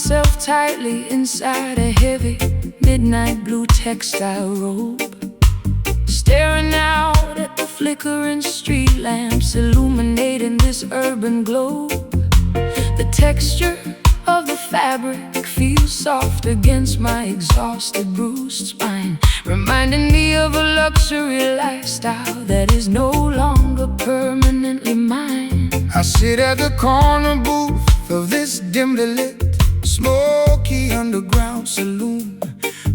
myself tightly inside a heavy midnight blue textile robe, staring out at the flickering street lamps illuminating this urban globe. The texture of the fabric feels soft against my exhausted, bruised spine, reminding me of a luxury lifestyle that is no longer permanently mine. I sit at the corner booth of this dimly lit, smoky underground saloon,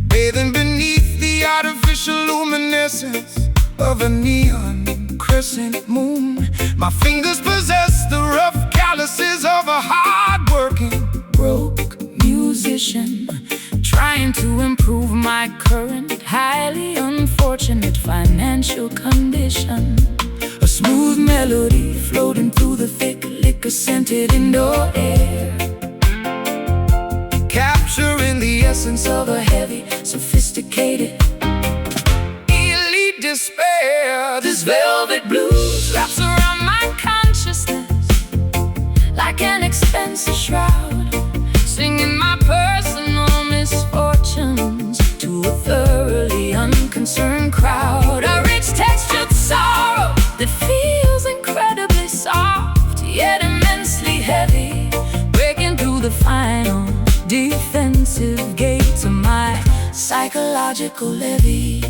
bathing beneath the artificial luminescence of a neon crescent moon. My fingers possess the rough calluses of a hard-working, broke musician, trying to improve my current, highly unfortunate financial condition. A smooth melody floating through the thick liquor-scented indoor air, capturing the essence of a heavy, sophisticated, elite despair. This velvet blues wraps around my consciousness like an expensive shroud, singing my personal misfortunes to a thoroughly unconcerned crowd. A rich textured sorrow that feels incredibly soft, yet immensely heavy, breaking through the final defensive gates of my psychological levee.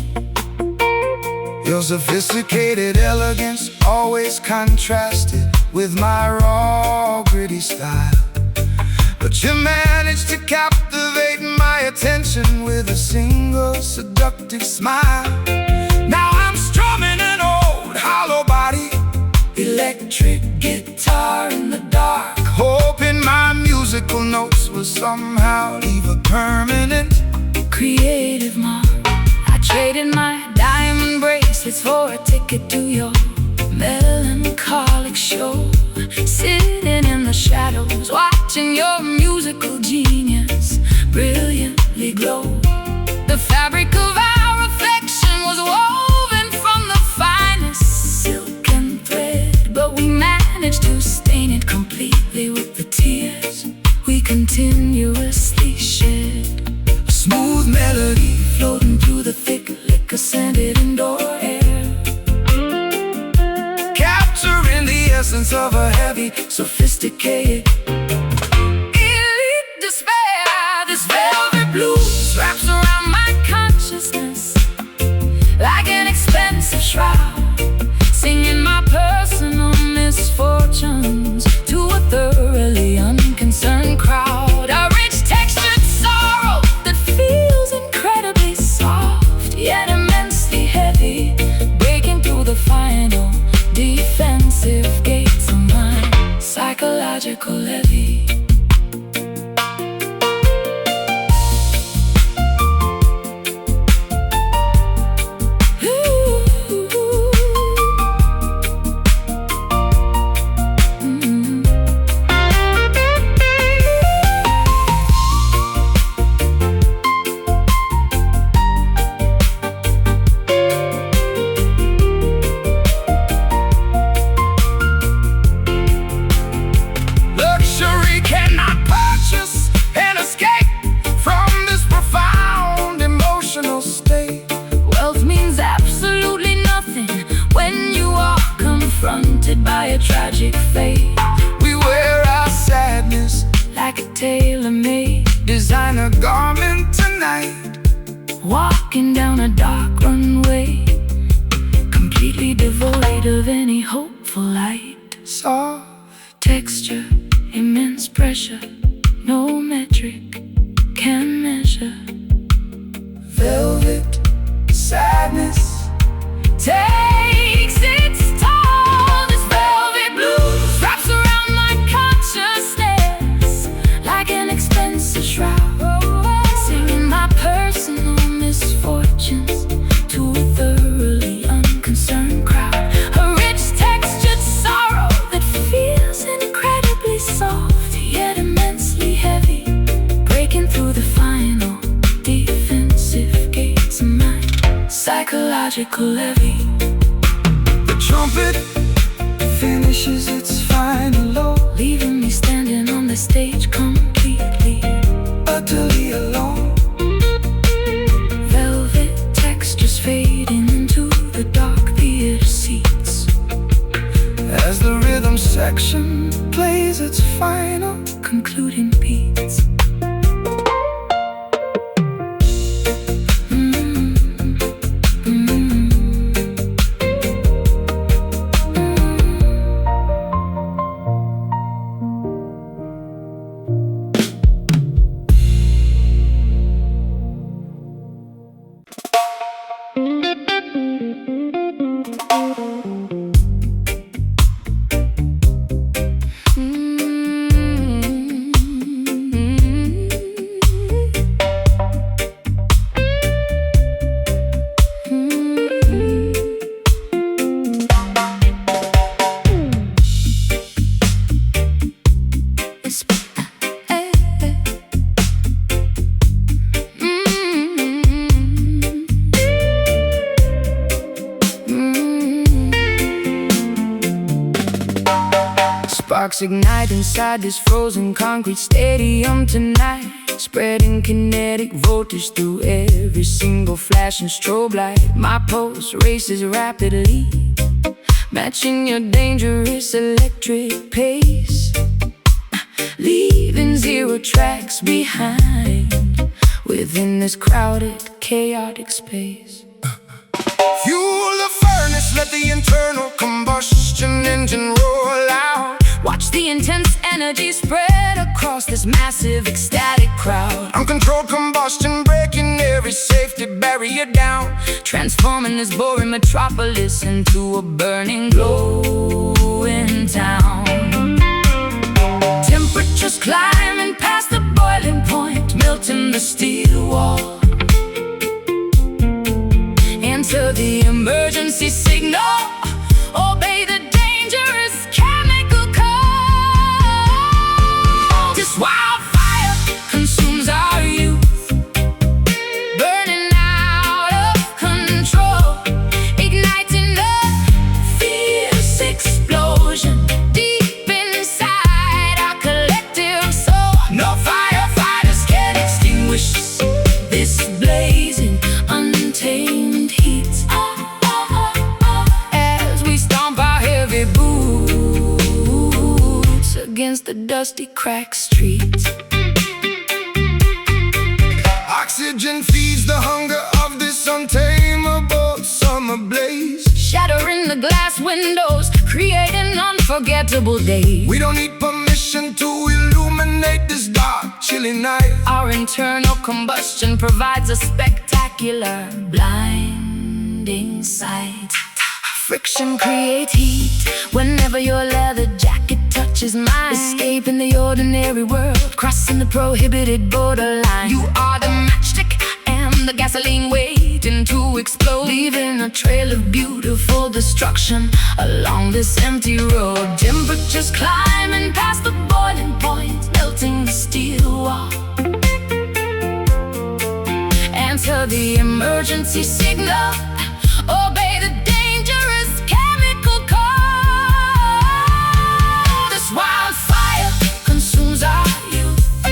Your sophisticated elegance always contrasted with my raw, gritty style, but you managed to captivate my attention with a single seductive smile. Now I'm strumming an old hollow body electric guitar in the dark, hoping my musical notes will somehow leave a permanent creative mark. I traded my diamond bracelets for a ticket to your melancholic show, sitting in the shadows, watching your musical genius brilliantly glow. The fabric of our affection was woven from the finest silk and thread, but we managed to stain it completely with the tears we continuously shed. A smooth melody floating through the thick liquor-scented indoor air, capturing the essence of a heavy, sophisticated, elite despair. This velvet blues wraps around my consciousness like an expensive shroud, singing my personal misfortunes to a thoroughly unconcerned crowd. A rich textured sorrow that feels incredibly soft, yet immensely heavy, breaking through the final defensive gates of my psychological levee. By a tragic fate, we wear our sadness like a tailor-made designer garment tonight, walking down a dark runway, completely devoid of any hopeful light. Soft texture, immense pressure, no metric can measure. Velvet sadness takes its toll. Singing my personal misfortunes to a thoroughly unconcerned crowd. A rich textured sorrow that feels incredibly soft, yet immensely heavy, breaking through the final defensive gates of my psychological levee. The trumpet finishes its final low, leaving me standing on the stage completely Sparks ignite inside this frozen concrete stadium tonight, spreading kinetic voltage through every single flash and strobe light. My pulse races rapidly, matching your dangerous electric pace, leaving 0 tracks behind within this crowded, chaotic space. Fuel the furnace, let the internal combustion engine roll out. Watch the intense energy spread across this massive, ecstatic crowd. Uncontrolled combustion breaking every safety barrier down, transforming this boring metropolis into a burning, glowing town. Temperatures climbing past the boiling point, melting the steel wall. Enter the emergency signal, obey the dangerous chemical code. This wildfire consumes our youth, burning out of control, igniting a fierce explosion deep inside our collective soul. No firefighters can extinguish this blazing, untamed heat. As we stomp our heavy boots against the dusty, cracked streets. Oxygen feeds the hunger of this untamable summer blaze, shattering the glass windows, creating unforgettable days. We don't need permission to illuminate this dark, chilly night. Our internal combustion provides a spectacular, blinding sight. Friction creates heat whenever your leather jacket touches mine, escaping the ordinary world, crossing the prohibited borderline. You are the matchstick and the gasoline waiting to explode, leaving a trail of beautiful destruction along this empty road. Temperatures climbing past the boiling point, melting the steel wall. Answer the emergency signal, obey the dangerous chemical code. This wildfire consumes our youth,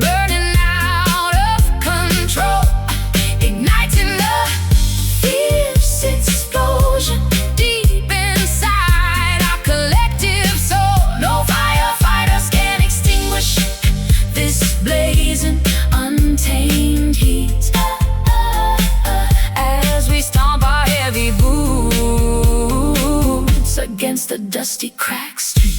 burning out of control, igniting a fierce explosion deep inside our collective soul. No firefighters can extinguish this blazing, untamed heat. As we stomp our heavy boots against the dusty, cracked street.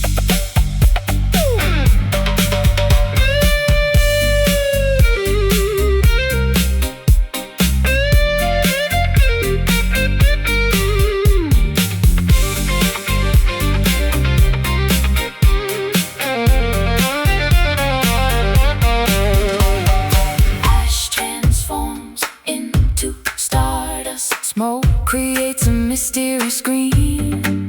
Smoke creates a mysterious scream.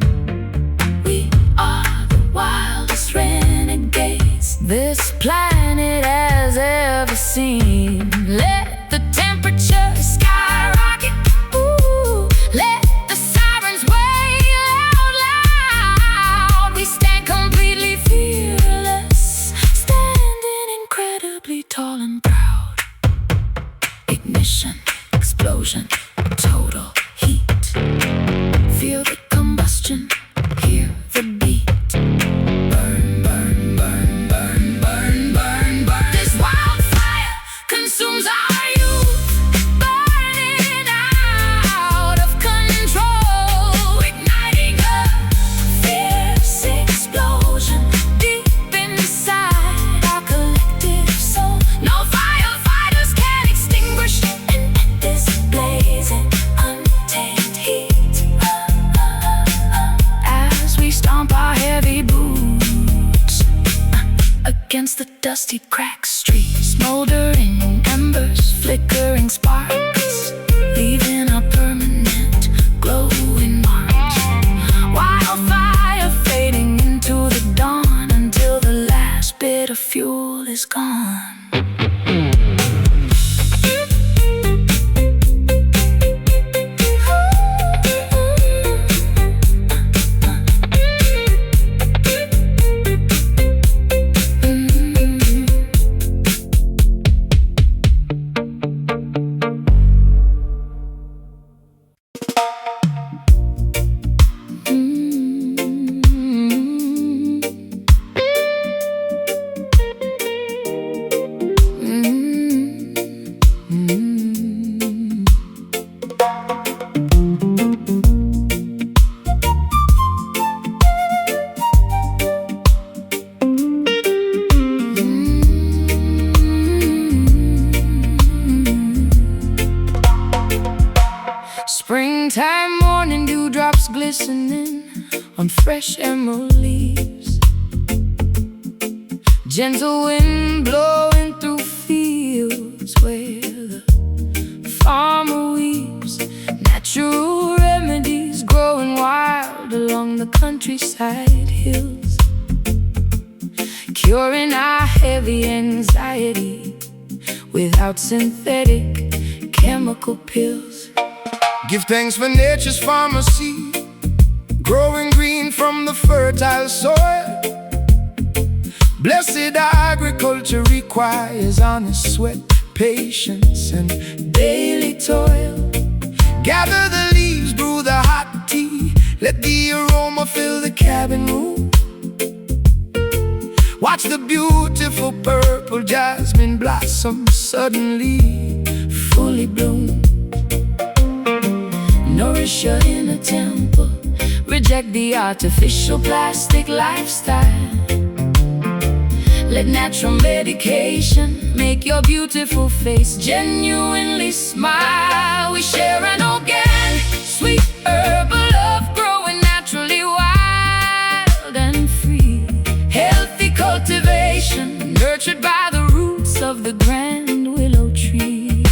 We are the wildest renegades this planet has ever seen. Let the temperature skyrocket, ooh, let the sirens wail out loud. We stand completely fearless, standing incredibly tall and proud. Ignition, explosion, total heat. Feel the combustion, hear the beat. Burn, burn, burn, burn, burn, burn, burn. This wildfire consumes our youth, burning out of control, igniting a fierce explosion deep inside our collective soul. No firefighters can extinguish this blazing, untamed heat. As we stomp our heavy boots against the dusty, cracked streets, smoldering embers, flickering sparks, leaving a permanent, glowing mark. Wildfire fading into the dawn until the last bit of fuel is gone. Springtime morning dewdrops glistening on fresh emerald leaves. Gentle wind blowing through fields where the farmer weaves. Natural remedies growing wild along the countryside hills, curing our heavy anxiety without synthetic chemical pills. Give thanks for nature's pharmacy, growing green from the fertile soil. Blessed agriculture requires honest sweat, patience, and daily toil. Gather the leaves, brew the hot tea, let the aroma fill the cabin room. Watch the beautiful purple jasmine blossom suddenly fully bloom. Nourish your inner temple, reject the artificial plastic lifestyle. Let natural medication make your beautiful face genuinely smile. We share an organic, sweet herbal love, growing naturally wild and free. Healthy cultivation, nurtured by the roots of the grand willow tree.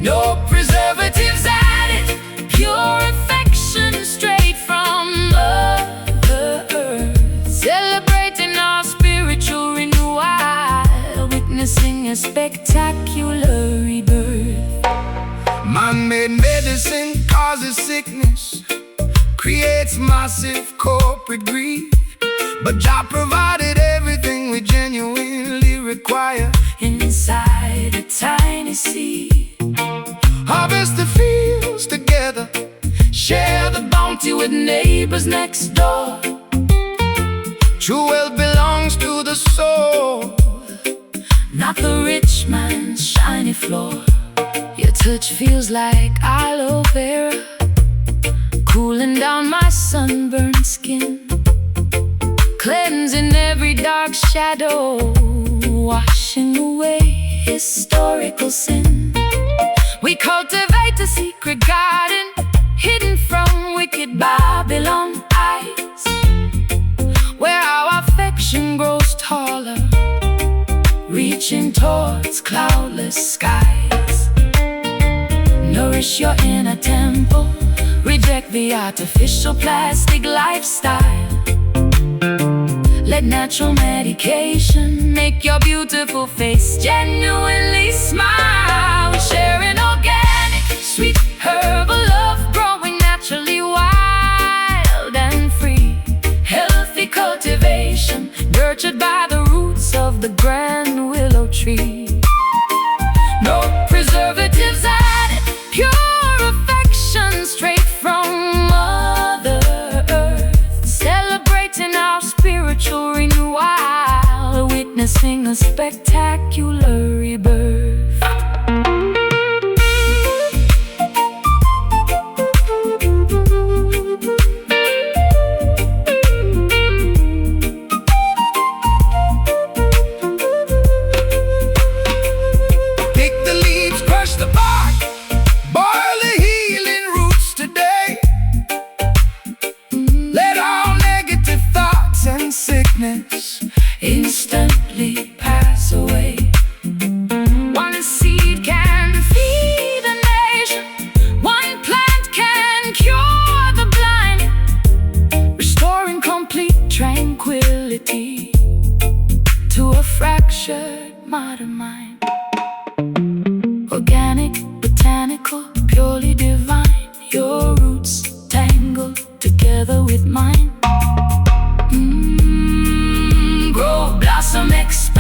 No preservatives added, pure affection straight from Mother Earth. Celebrating our spiritual renewal, witnessing a spectacular rebirth. Man-made medicine causes sickness, creates massive corporate greed. But Jah provided everything we genuinely require inside a tiny seed. Harvest the fields together, share the bounty with neighbors next door. True wealth belongs to the soul, not the rich man's shiny floor. Your touch feels like aloe vera, cooling down my sunburned skin, cleansing every dark shadow, washing away historical sin. We cultivate a secret garden, hidden from wicked Babylon eyes, where our affection grows taller, reaching towards cloudless skies. Nourish your inner temple, reject the artificial plastic lifestyle. Let natural medication make your beautiful face genuinely smile. We share an organic, sweet herbal love, growing naturally wild and free. Healthy cultivation, nurtured by the roots of the grand willow tree. No preservatives added, pure affection straight from Mother Earth. Celebrating our spiritual renewal, witnessing a spectacular rebirth. pick the leaves, crush the bark, boil the healing roots today. Let all negative thoughts and sickness Instantly pass away. One seed can feed a nation, one plant can cure the blind, restoring complete tranquility to a fractured modern mind. Organic, botanical, purely divine, your roots tangled together with mine. Grow, blossom, expand.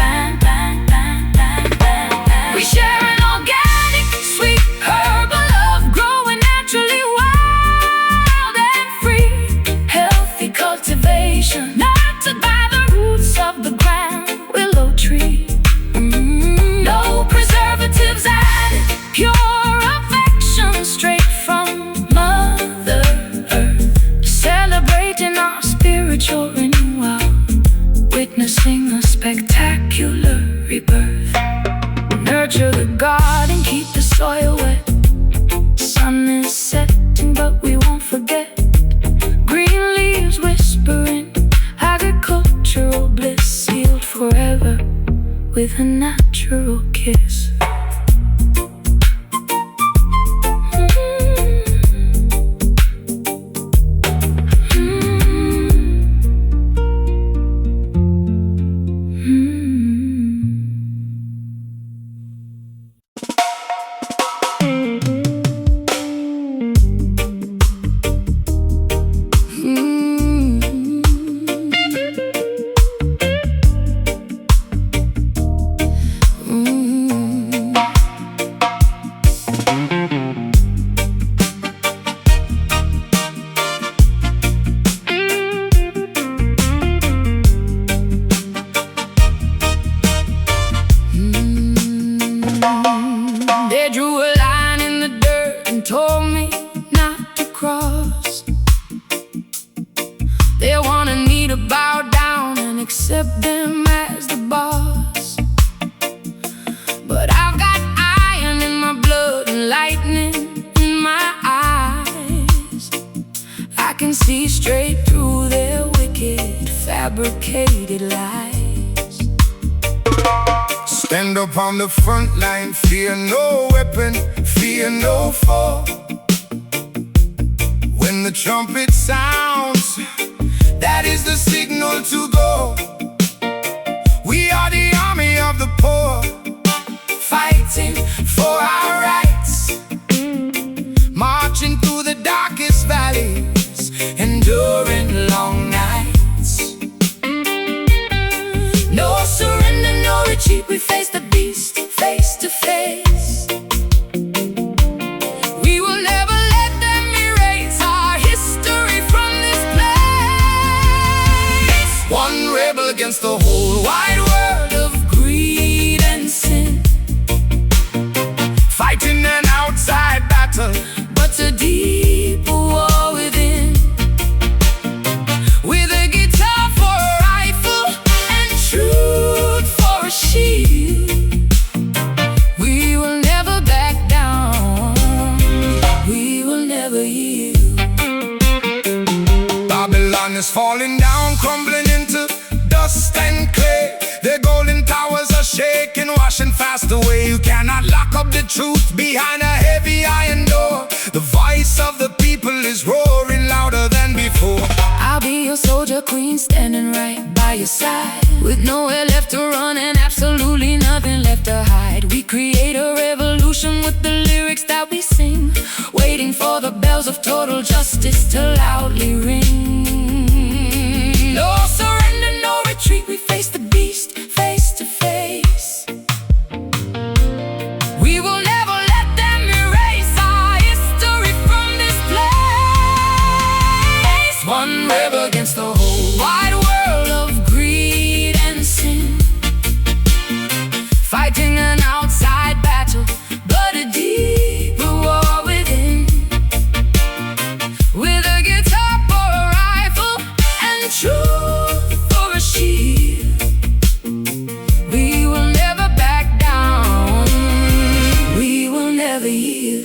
We share an organic, sweet herbal love, growing naturally wild and free. Healthy cultivation, nurtured by the roots of the grand willow tree. No preservatives added, pure affection straight from Mother Earth. Celebrating our spiritual renewal, witnessing a spectacular rebirth. Nurture the garden, keep the soil wet. Sun is setting with a natural kiss. They drew a line in the dirt and told me not to cross. They wanted me to bow down and accept them as the boss. But I've got iron in my blood and lightning in my eyes. I can see straight through their wicked, fabricated lies. Stand up on the front line, fear no weapon, fear no foe. When the trumpet sounds, that is the signal to go. We are the army of the poor, fighting for our rights, marching through the darkest valleys, enduring long nights. No surrender, no retreat, we face the beast face to face. We will never let them erase our history from this place. One rebel against the whole wide world of greed and sin, fighting an outside battle, but a deeper war within. With a guitar for a rifle and truth for a shield, we will never back down, we will never yield. Babylon is falling down, crumbling into dust and clay. Their golden towers are shaking, washing fast away. You cannot lock up the truth behind a heavy iron door. The voice of the people is roaring louder than before. I'll be your soldier queen, standing right by your side, with nowhere left to run and absolutely nothing left to hide. We create a revolution with the lyrics that we sing, waiting for the bells of total justice to loudly ring. No surrender, no retreat, we face the beast face to face. We will never let them erase our history from this place. One rebel against the whole wide world of greed and sin, fighting an outside battle, but a deeper war within. With a guitar for a rifle and truth for a shield, we will never back down, we will never yield.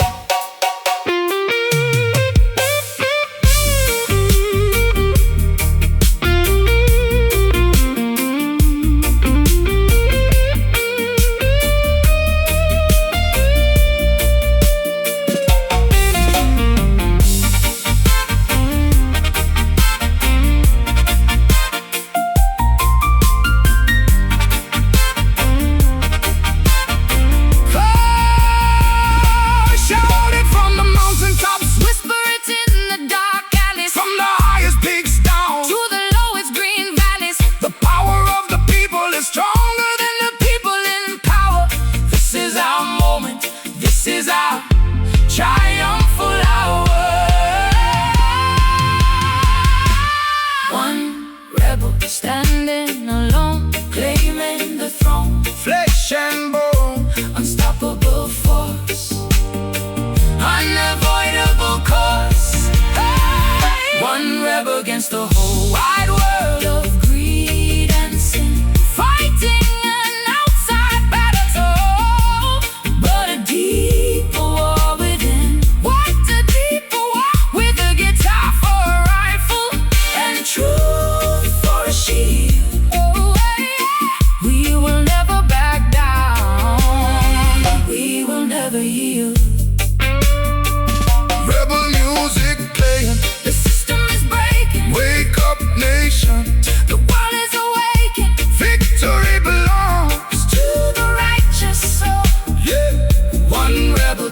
Triumphal hour. One rebel standing alone, claiming the throne. Flesh and bone, Unstoppable force, unavoidable course. Hey! One rebel against the whole wide world of greed and sin, fighting an outside battle, but a deeper war within. What a deeper war, with a guitar for a rifle and truth for a shield. Oh, yeah. We will never back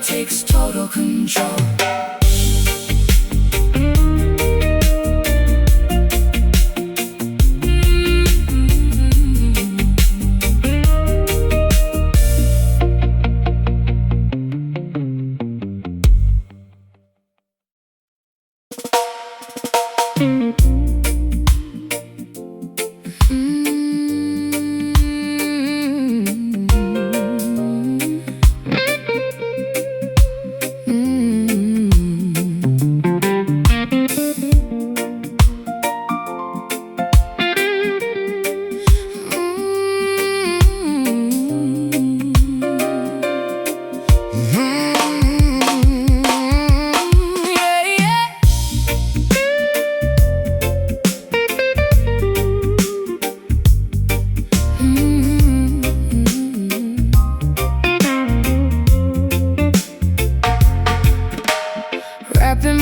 takes total control.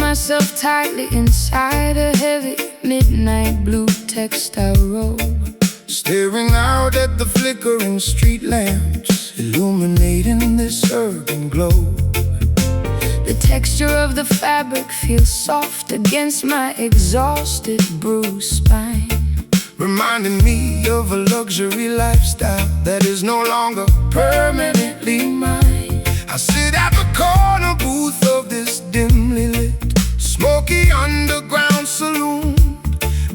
Myself tightly inside a heavy midnight blue textile robe, staring out at the flickering street lamps, illuminating this urban globe. The texture of the fabric feels soft against my exhausted, bruised spine, reminding me of a luxury lifestyle that is no longer permanently mine. I sit at the corner booth of this dimly lit, smoky underground saloon,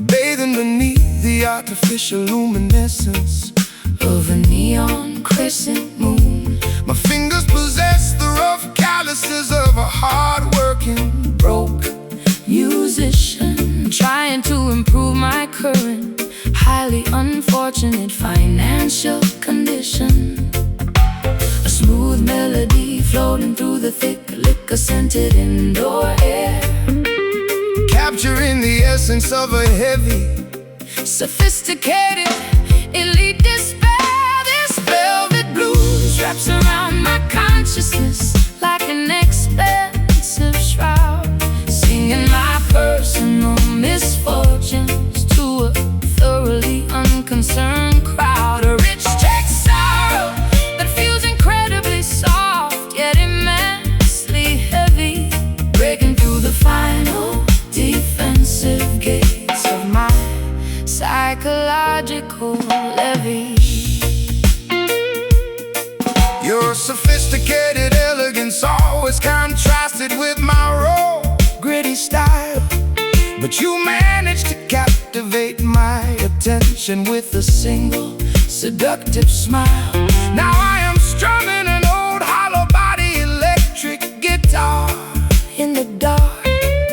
bathing beneath the artificial luminescence of a neon crescent moon. My fingers possess the rough calluses of a hard-working, broke musician, trying to improve my current, highly unfortunate financial condition. A smooth melody floating through the thick liquor-scented indoor air, capturing the essence of a heavy, sophisticated, elite despair. This velvet blues wraps around my consciousness like an expensive shroud, singing my personal misfortunes to a thoroughly unconcerned crowd. A rich check sorrow that feels incredibly soft, yet immensely heavy, breaking through the final defensive gates of my psychological levee. Your sophisticated elegance always contrasted with my raw, gritty style, but you managed to captivate my attention with a single seductive smile. Now I am strumming an old hollow body electric guitar in the dark,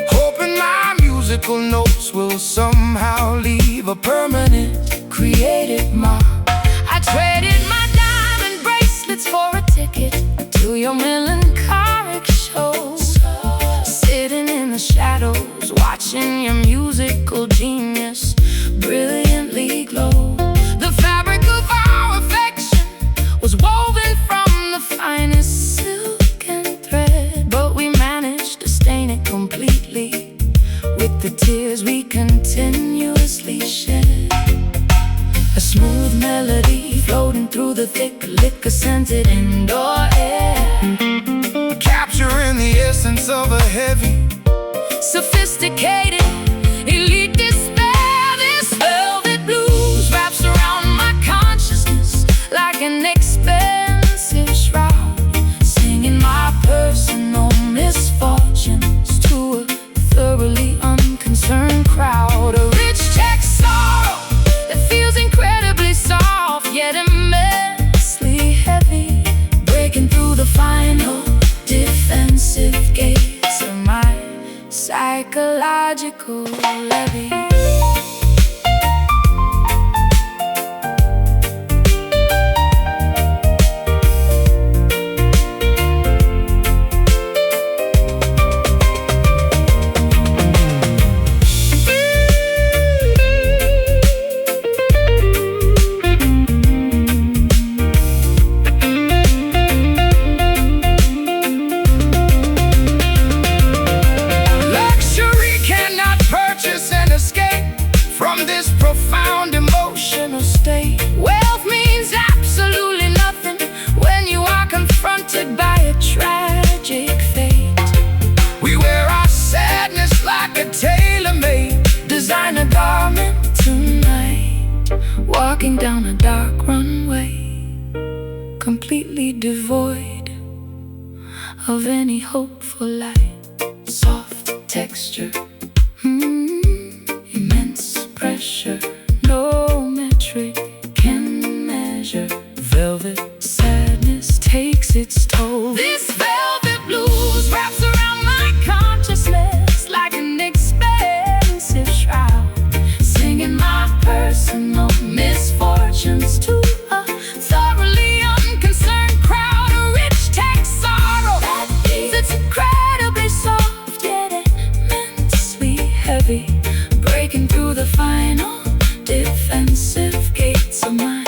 hoping my musical notes will somehow leave a permanent, creative mark. I traded my diamond bracelets for a ticket to your melancholic show, sitting in the shadows, watching your musical genius brilliantly glow. The fabric of our affection was woven from the finest silk and thread, but we managed to stain it completely with the tears we continuously shed. A smooth melody floating through the thick liquor-scented indoor air, capturing the essence of a heavy, sophisticated, elite despair. This velvet blues wraps around my consciousness like an expensive shroud, singing my personal misfortunes to a thoroughly unconcerned crowd. A rich check sorrow that feels incredibly soft, yet immensely heavy, breaking through the final defensive gates of my psychological levee. luxury cannot purchase an walking down a dark runway, completely devoid of any hope for light. Soft texture, immense pressure, no metric can measure. Velvet sadness takes its toll. This velvet blues wraps around my consciousness like an expensive shroud, singing my personal misfortunes to a thoroughly unconcerned crowd. A rich text sorrow that's incredibly soft yet immensely heavy, breaking through the final defensive gates of my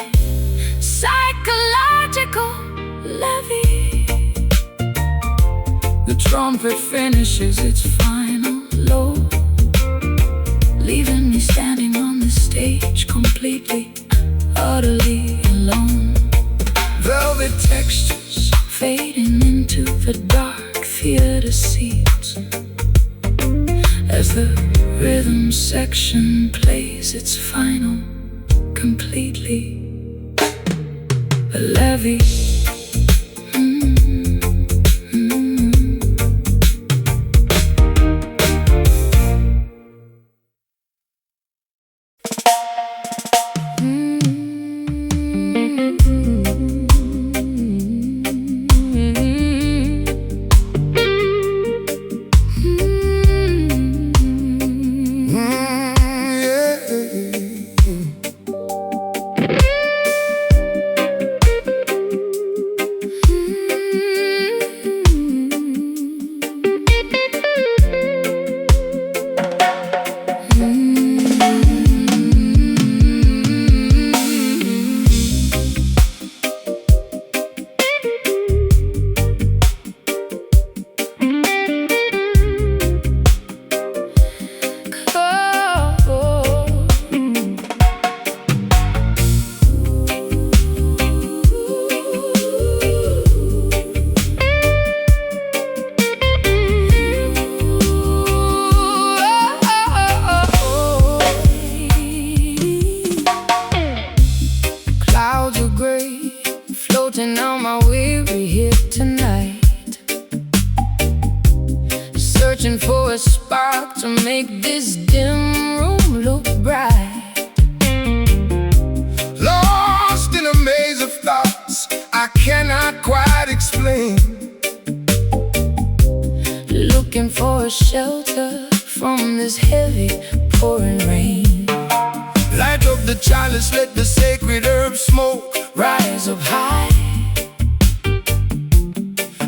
psychological levee. The trumpet finishes its final low, leaving me standing on the stage completely, utterly alone. Velvet textures fading into the dark theater seats as the rhythm section plays its final, completely a levee. Floating on my weary hip tonight, searching for a spark to make this dim room look bright. Lost in a maze of thoughts I cannot quite explain, looking for a shelter from this heavy pouring rain. Light up the chalice, let the sacred herb smoke Rise up high,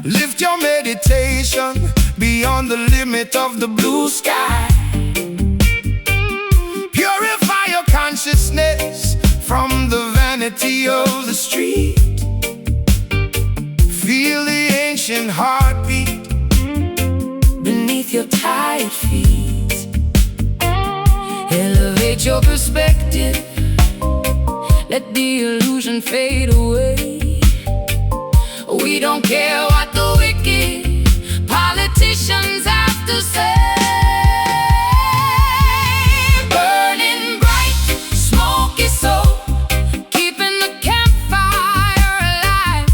lift your meditation beyond the limit of the blue sky. Purify your consciousness from the vanity of the street. Feel the ancient heartbeat beneath your tired feet. Elevate your perspective, let the illusion fade away. We don't care what the wicked politicians have to say. Burning bright, smoky soul, keeping the campfire alive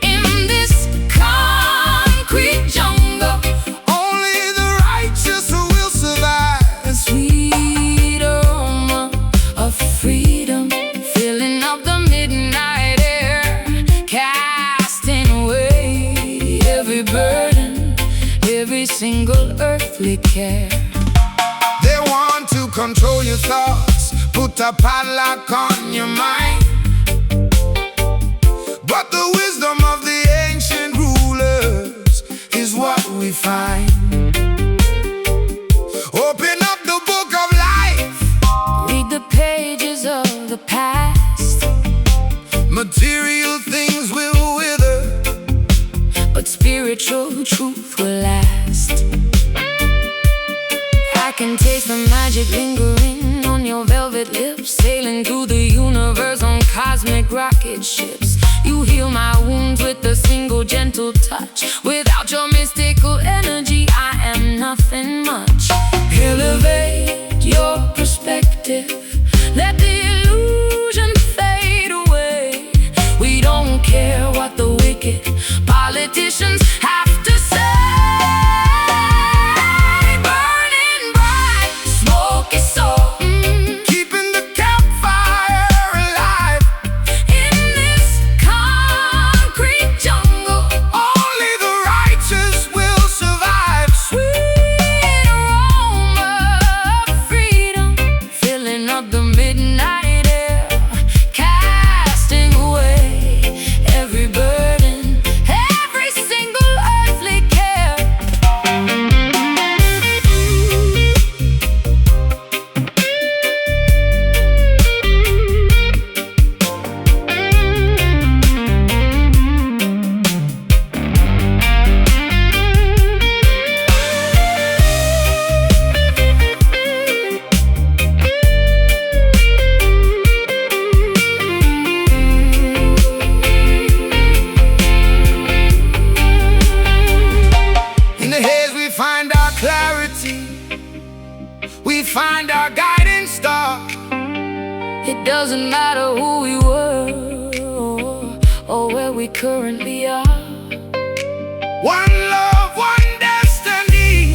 in this concrete jungle. Only the righteous will survive. A sweet aroma of freedom filling up the midnight air, casting away every burden, every single earthly care. They want to control your thoughts, put a padlock on your mind, but the wisdom of the ancient rulers is what we find. Open up the book of life, Read the pages of the past. material things will wither, but spiritual truth will last. I can taste the magic lingering on your velvet lips, sailing through the universe on cosmic rocket ships. You heal my wounds with a single gentle touch. Without your mystical energy, I am nothing much. Elevate your perspective, let the illusion find our guiding star. It doesn't matter who we were or where we currently are. One love, one destiny,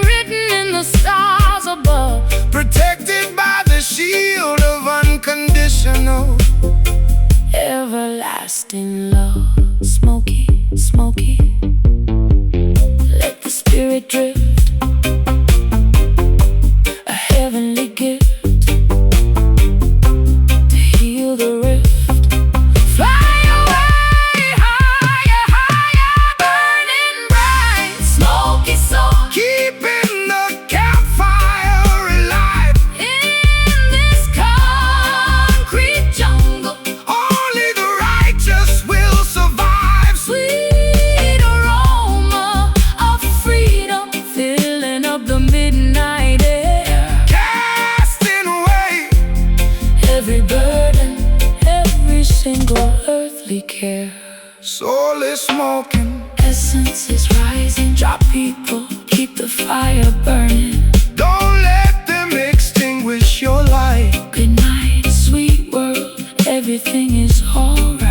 written in the stars above, protected by the shield of unconditional, everlasting love. Smoky, smoky, let the spirit drift, a heavenly gift to heal the rift. Fly away, higher, higher, burning bright, smoky soul, keeping the campfire alive. in this concrete jungle. Only the righteous will survive. Sweet aroma of freedom filling up the midnight air. Casting away Every burden, every single earthly care. soul is smoking. Essence is rising, drop people, keep the fire burning. Don't let them extinguish your light. Good night, sweet world, everything is alright.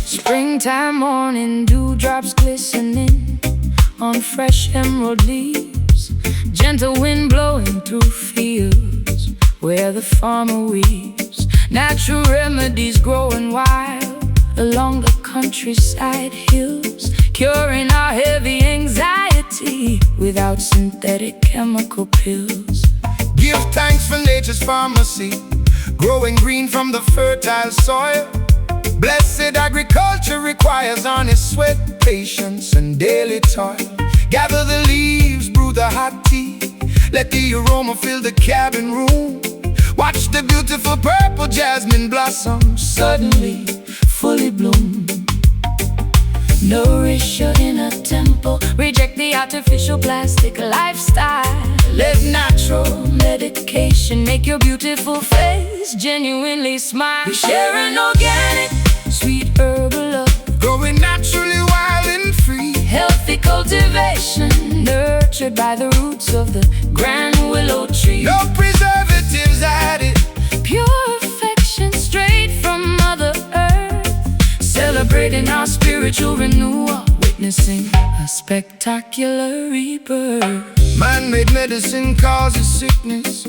Springtime morning, dewdrops glistening on fresh emerald leaves. Gentle wind blowing through fields where the farmer weaves. Natural remedies growing wild along the countryside hills, curing our heavy anxiety without synthetic chemical pills. Give thanks for nature's pharmacy, growing green from the fertile soil. Blessed agriculture requires honest sweat, patience, and daily toil. Gather the leaves, brew the hot tea, let the aroma fill the cabin room. Watch the beautiful purple jasmine blossom suddenly fully bloom. Nourish your inner temple, Reject the artificial plastic lifestyle. let natural Medication make your beautiful face genuinely smile. We share an organic, sweet herbal love, growing naturally wild and free. healthy cultivation, nurtured by the roots of the grand willow tree. No preservatives added, Pure affection straight from Mother Earth, celebrating our spiritual renewal, witnessing a spectacular rebirth. man-made medicine causes sickness,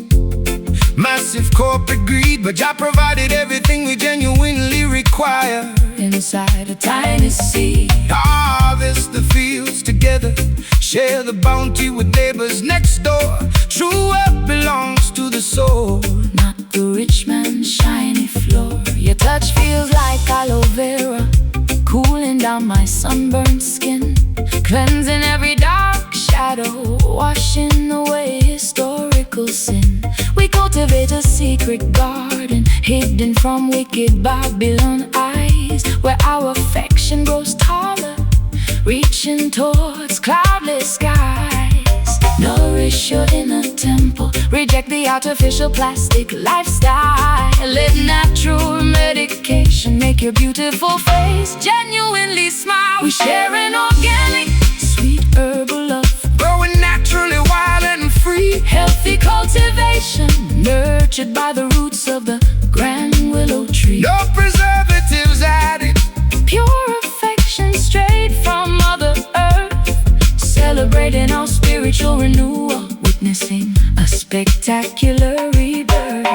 massive corporate greed, but Jah provided everything we genuinely require. Inside a tiny seed, Harvest the fields together, share the bounty with neighbors next door. True wealth belongs to the soul, not the rich man's shiny floor. Your touch feels like aloe vera, cooling down my sunburned skin, cleansing every dark shadow, washing away historical sin. We cultivate a secret garden, hidden from wicked Babylon eyes, where our affection grows taller, reaching towards cloudless skies. Nourish your inner temple, reject the artificial plastic lifestyle. Let natural medication make your beautiful face genuinely smile. We share an organic, sweet herbal love, growing naturally wild and free. healthy cultivation, nurtured by the roots of the grand willow tree. No preservatives added, Pure affection straight from Mother Earth, spectacular rebirth.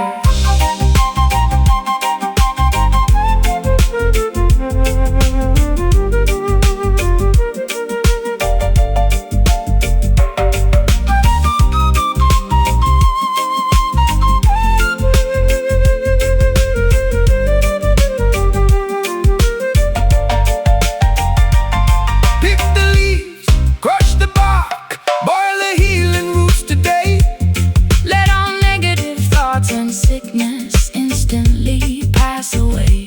Sickness instantly pass away.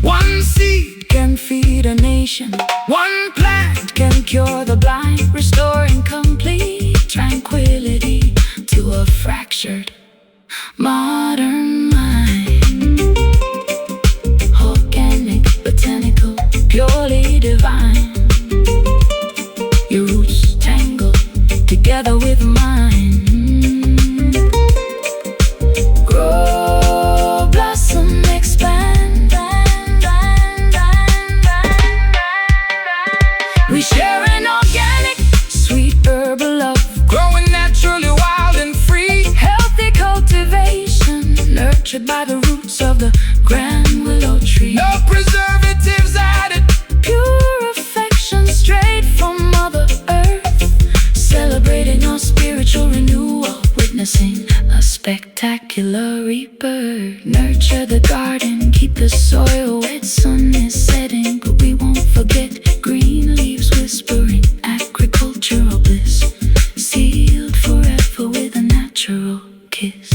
One seed can feed a nation. One plant can cure the blind, restoring complete tranquility to a fractured modern mind. Organic, botanical, purely divine. Your roots tangle together with mine. We share an organic, sweet herbal love, growing naturally wild and free. Healthy cultivation, nurtured by the roots of the grand willow tree. No preservatives added, pure affection straight from Mother Earth. Celebrating our spiritual renewal, witnessing a spectacular rebirth. Nurture the garden, keep the soil wet. Sun is setting, but we won't forget. Green leaves whispering, agricultural bliss, sealed forever with a natural kiss.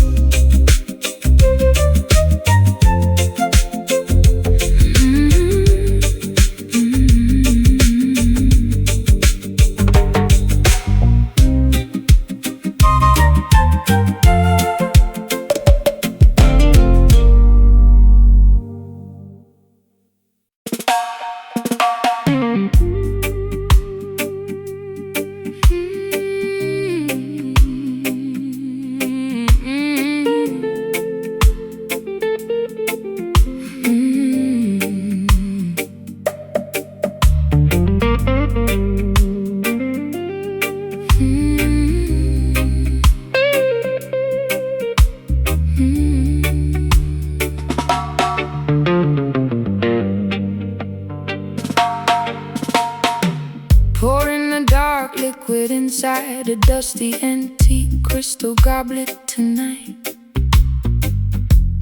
Pouring the dark liquid inside a dusty antique crystal goblet tonight.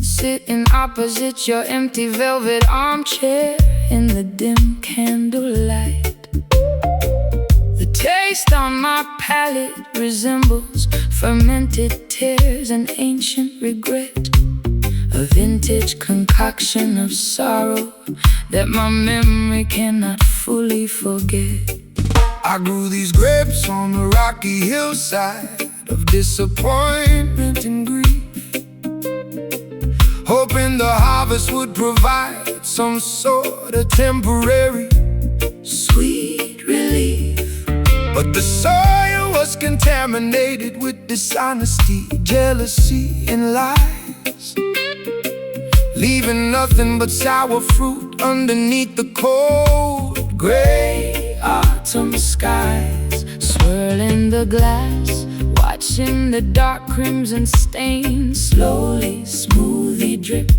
Sitting opposite your empty velvet armchair in the dim candlelight. The taste on my palate resembles fermented tears and ancient regret. A vintage concoction of sorrow that my memory cannot fully forget. I grew these grapes on the rocky hillside of disappointment and grief, hoping the harvest would provide some sort of temporary Sweet relief. But the soil was contaminated with dishonesty, jealousy, and lies, leaving nothing but sour fruit underneath the cold gray Autumn skies, swirling the glass, watching the dark crimson stain slowly, smoothly drip,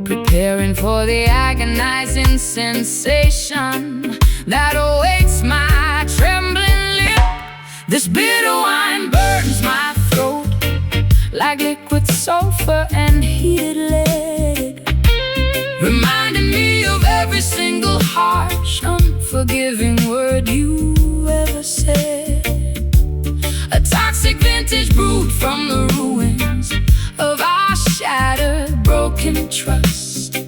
preparing for the agonizing sensation that awaits my trembling lip. This bitter wine burns my throat like liquid sulfur and heated lead, reminding me of every single harsh, unforgiving word you ever said. A toxic vintage brewed from the ruins of our shattered, broken trust,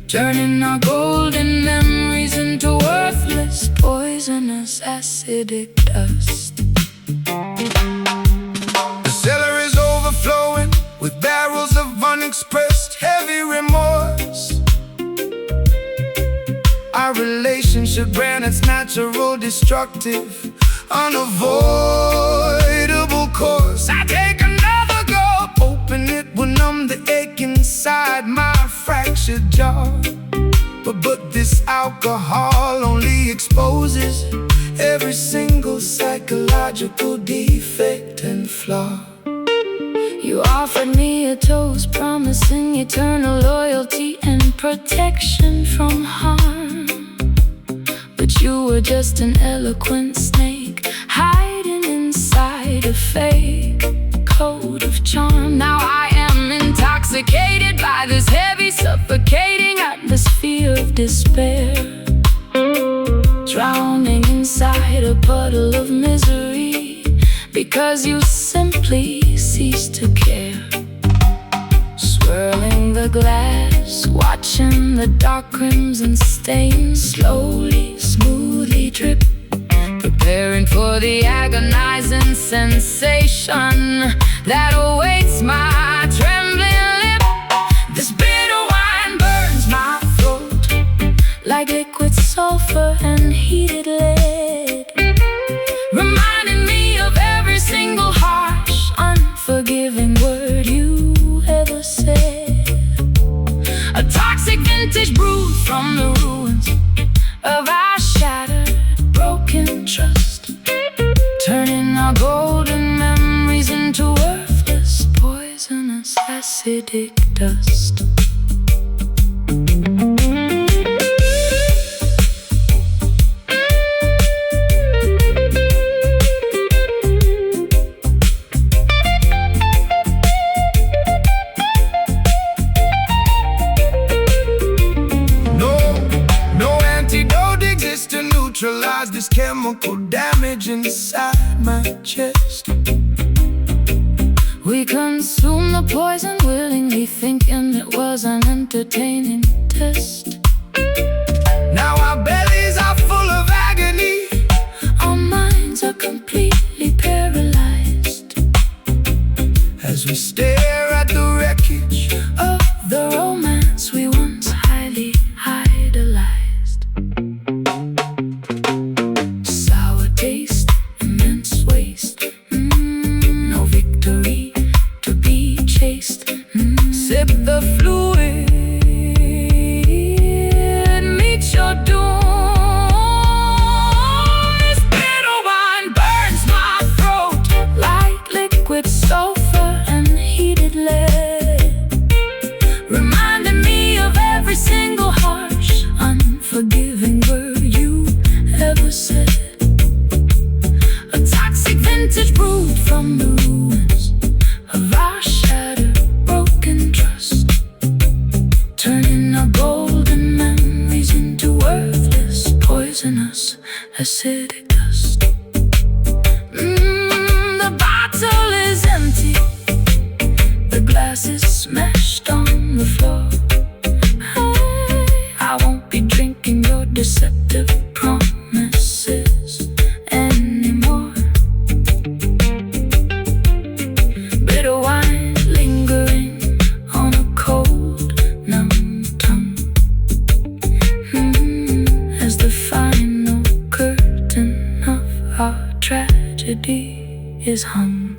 turning our golden memories into worthless, poisonous, acidic dust. The cellar is overflowing with barrels of unexpressed heavy remorse. Our relationship ran its natural, destructive, unavoidable course. I take another gulp, hoping it will numb the ache inside my fractured jaw. But this alcohol only exposes every single psychological defect and flaw. promising eternal loyalty and protection from harm. But you were just an eloquent snake, hiding inside a fake coat of charm. Now I am intoxicated by this heavy, suffocating atmosphere of despair, drowning inside a puddle of misery, because you simply ceased to care. Swirling the glass, watching the dark crimson stains slowly, smoothly drip, preparing for the agonizing sensation that awaits my trembling lip. This bitter wine burns my throat like liquid sulfur and heated lead, reminding me of every single harsh, unforgiving word you ever said. A toxic vintage brewed from the ruins of our shattered, broken trust, turning our golden memories into worthless, poisonous, acidic dust. Neutralize this chemical damage inside my chest. We consumed the poison willingly, thinking it was an entertaining test. Now our bellies are full of agony, our minds are completely paralyzed as we stare at the wreckage of the romance we once highly idolized. Sip the fluid, meet your doom. This bitter wine burns my throat like liquid sulfur and heated lead, reminding me of every single harsh, unforgiving word you ever said. A toxic vintage brewed from the ruins of our shattered, broken trust, turning our golden memories into worthless, poisonous, acidic dust. The bottle is empty, the glass is smashed on the floor. I won't be drinking your deceptive promises anymore. Bitter wine lingering on a cold, numb tongue, as the final curtain of our tragedy is hung.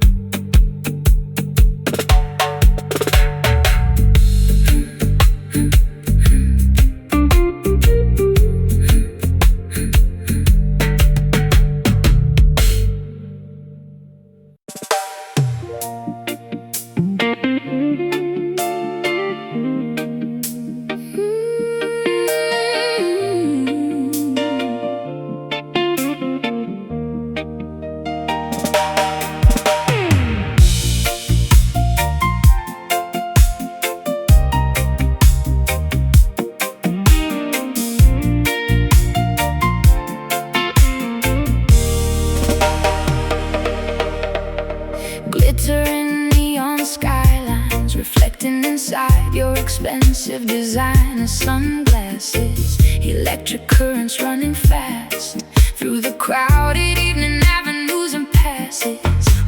Glittering neon skylines reflecting inside your expensive designer sunglasses. Electric currents running fast through the crowded evening avenues and passes.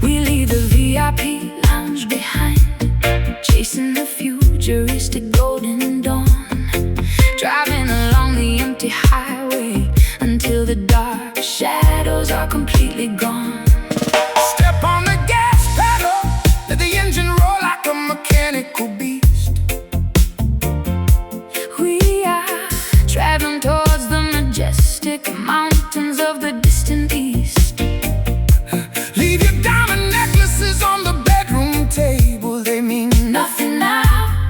We leave the VIP lounge behind, chasing the futuristic golden dawn, driving along the empty highway until the dark shadows are completely gone. Step on the gas pedal, let the engine roar like a mechanical beast. We are traveling towards the majestic mountains of the distant east. Leave your diamond necklaces on the bedroom table, they mean Nothing now,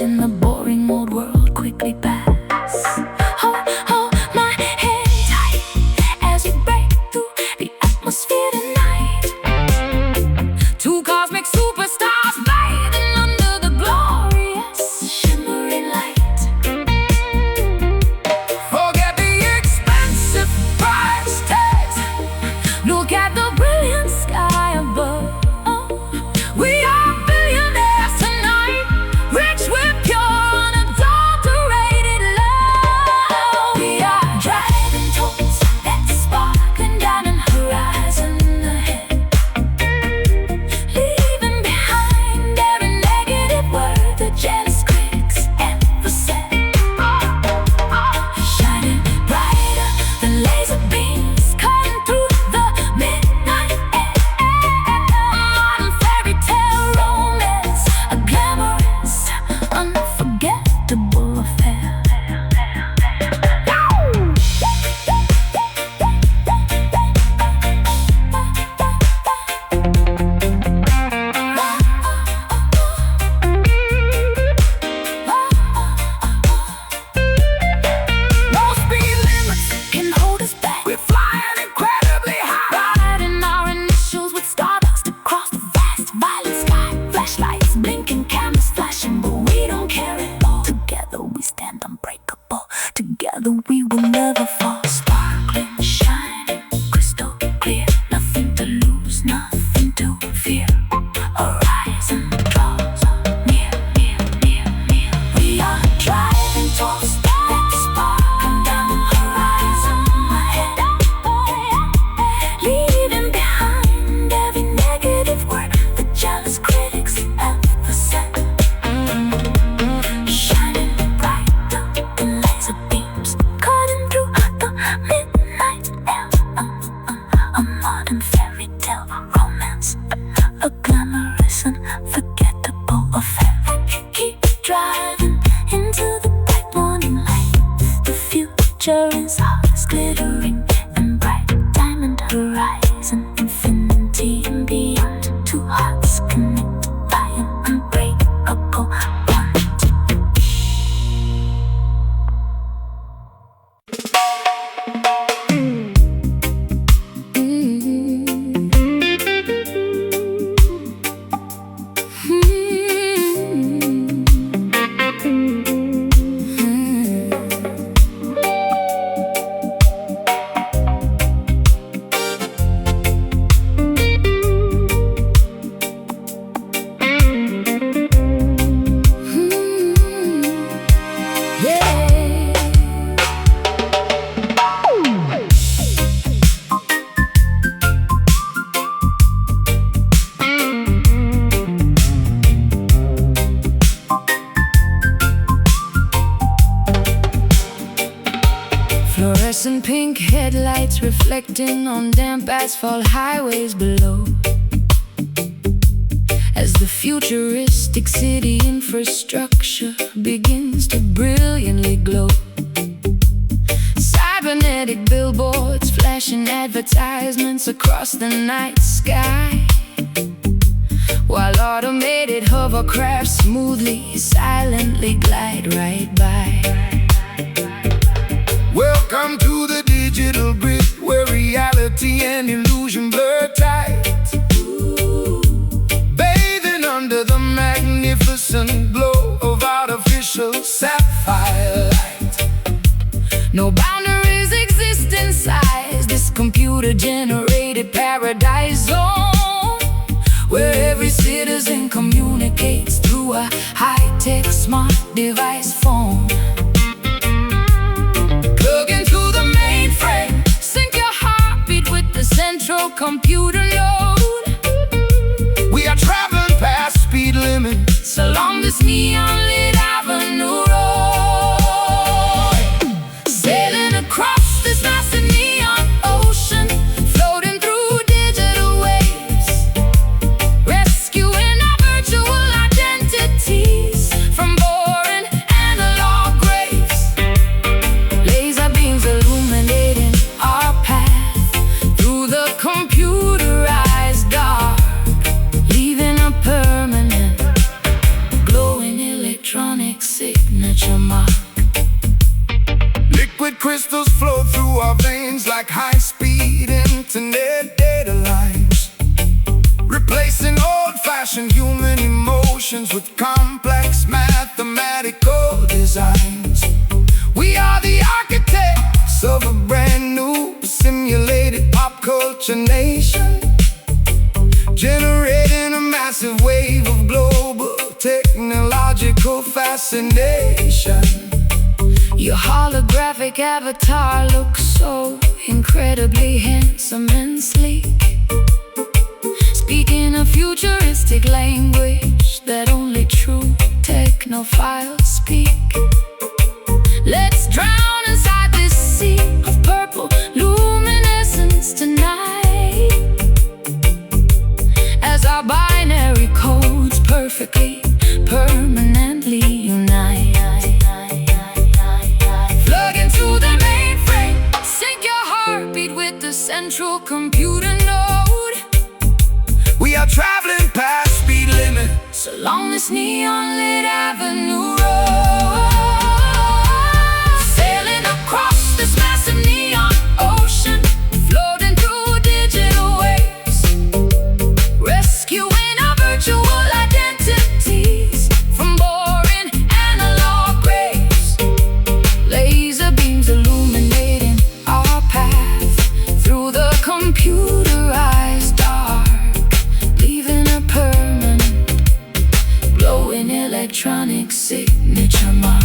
watching the boring old world quickly pass. Hold my hand tight as we break through the atmosphere tonight. Two cosmic superstars bathing under the glorious shimmering light. Forget the expensive price tags. Look at the brilliant sky above. We are billionaires tonight, rich with pure, unadulterated love. We are driving towards that sparkling diamond horizon ahead, leaving behind every negative word the jealous critics ever said. Shining brighter than laser beams cutting through the midnight air. Modern fairy tale romance, a glamorous, unforgettable affair. No speed limits can hold us back. We're flying incredibly high, riding our initials with stardust across the vast violet sky. Flashlights blinking, cameras flashing, but we don't care at all. Together we stand unbreakable. Together we will never fall. Sparkling, shining, crystal clear. Nothing to lose, nothing to fear. Horizon draws near, near, near, near. We are driving towards that sparkling diamond horizon ahead, leaving behind every negative word the jealous critics ever said. Shining brighter than laser beams cutting through the midnight air. A modern fairy tale romance, a glamorous, unforgettable affair. Keep driving into the bright morning light. The future is ours, glittering and bright. Diamond horizon, infinity and beyond. Two hearts connected by an unbreakable bond. Fluorescent pink headlights reflecting on damp asphalt highways below, as the futuristic city infrastructure begins to brilliantly glow. Cybernetic billboards flashing advertisements across the night sky, while automated hovercrafts smoothly, silently glide right by. Welcome to the digital grid, where reality and illusion blur tight. Bathing under the magnificent glow of artificial sapphire light. No boundaries exist inside this computer-generated paradise zone, where every citizen communicates through a high-tech smart device phone. Plug into the mainframe, sync your heartbeat with the central computer node. We are traveling past speed limits Along this neon-lit avenue road, sailing across this massive neon ocean, floating through digital waves, rescuing our virtual identities from boring analog graves. Laser beams illuminating our path through the computerized dark, leaving a permanent glowing crystals flow through our veins like high-speed internet data lines, replacing old-fashioned human emotions with complex mathematical designs. We are the architects of a brand new simulated pop culture nation, generating a massive wave of global technological fascination. Your holographic avatar looks so incredibly handsome and sleek, speaking a futuristic language that only true technophiles speak. Let's drown inside this sea of purple luminescence tonight, as our binary codes perfectly, permanently unite. Plug into the mainframe, sync your heartbeat with the central computer node. We are traveling past speed limits along this neon-lit avenue road, sailing across this massive neon ocean, floating through digital waves, rescuing our virtual identities from boring analog graves. Laser beams illuminating our path through the computerized dark, leaving a permanent, glowing electronic signature mark.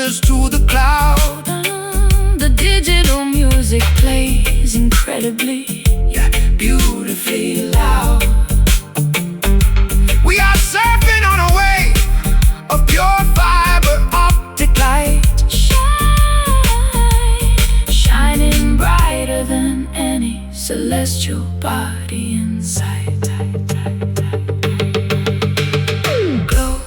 To the cloud. The digital music plays incredibly, yeah, beautifully loud. We are surfing on a wave of pure fiber optic light, shining brighter than any celestial body in sight. Glow,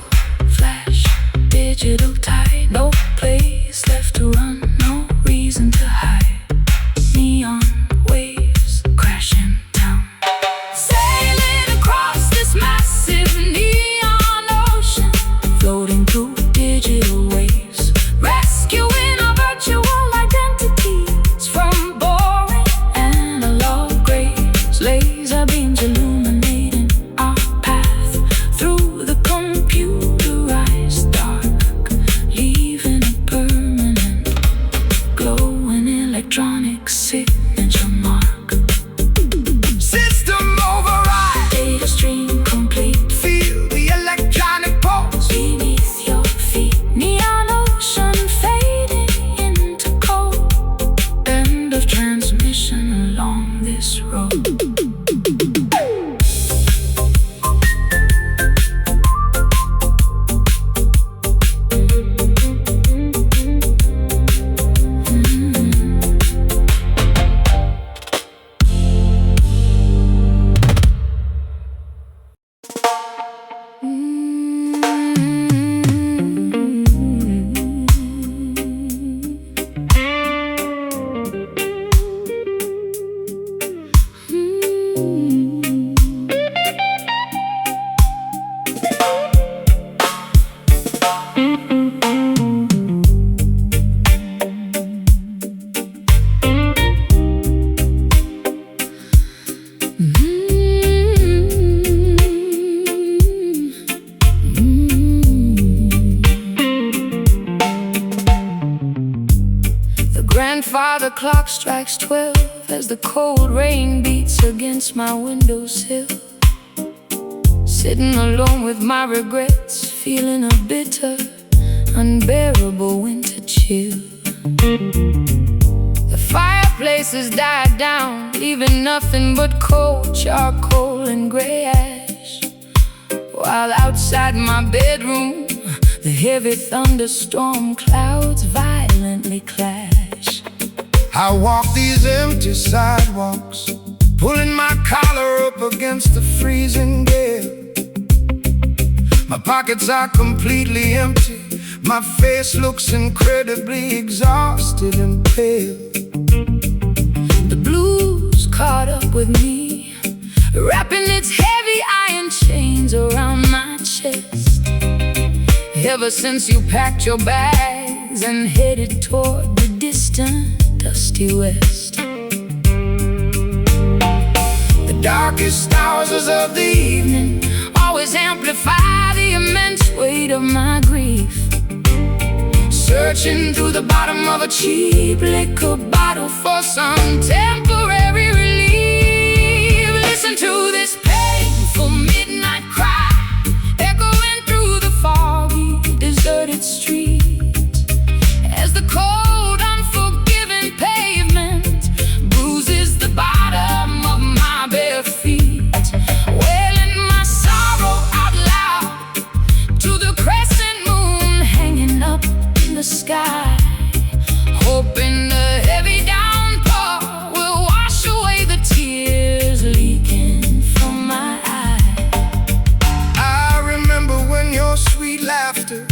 flash, digital tide, no place left to run, no reason to hide. Neon waves crashing down, sailing across this massive neon ocean, floating through digital waves, rescuing our virtual identities from boring analog graves. Laser beams illuminating our path through the computerized dark, leaving a permanent, glowing electronic signature mark. System override, Data stream complete, feel the electronic pulse beneath your feet. Neon ocean fading into cold, end of transmission along this road. Grandfather clock strikes 12 as the cold rain beats against my windowsill. Sitting alone with my regrets, feeling a bitter, unbearable winter chill. The fireplace has died down, leaving nothing but cold charcoal and gray ash. while outside my bedroom the heavy thunderstorm clouds violently clash. I walk these empty sidewalks, pulling my collar up against the freezing gale. My pockets are completely empty, my face looks incredibly exhausted and pale. The blues caught up with me, wrapping its heavy iron chains around my chest. Ever since you packed your bags and headed toward the distant, dusty west. The darkest hours of the evening always amplify the immense weight of my grief. Searching through the bottom of a cheap liquor bottle for some temporary relief. Listen to this painful midnight cry, echoing through the foggy, deserted streets, as the cold, unforgiving pavement bruises the bottom of my bare feet, wailing my sorrow out loud to the crescent moon hanging up in the sky, hoping the heavy downpour will wash away the tears leaking from my eyes. I remember when your sweet laughter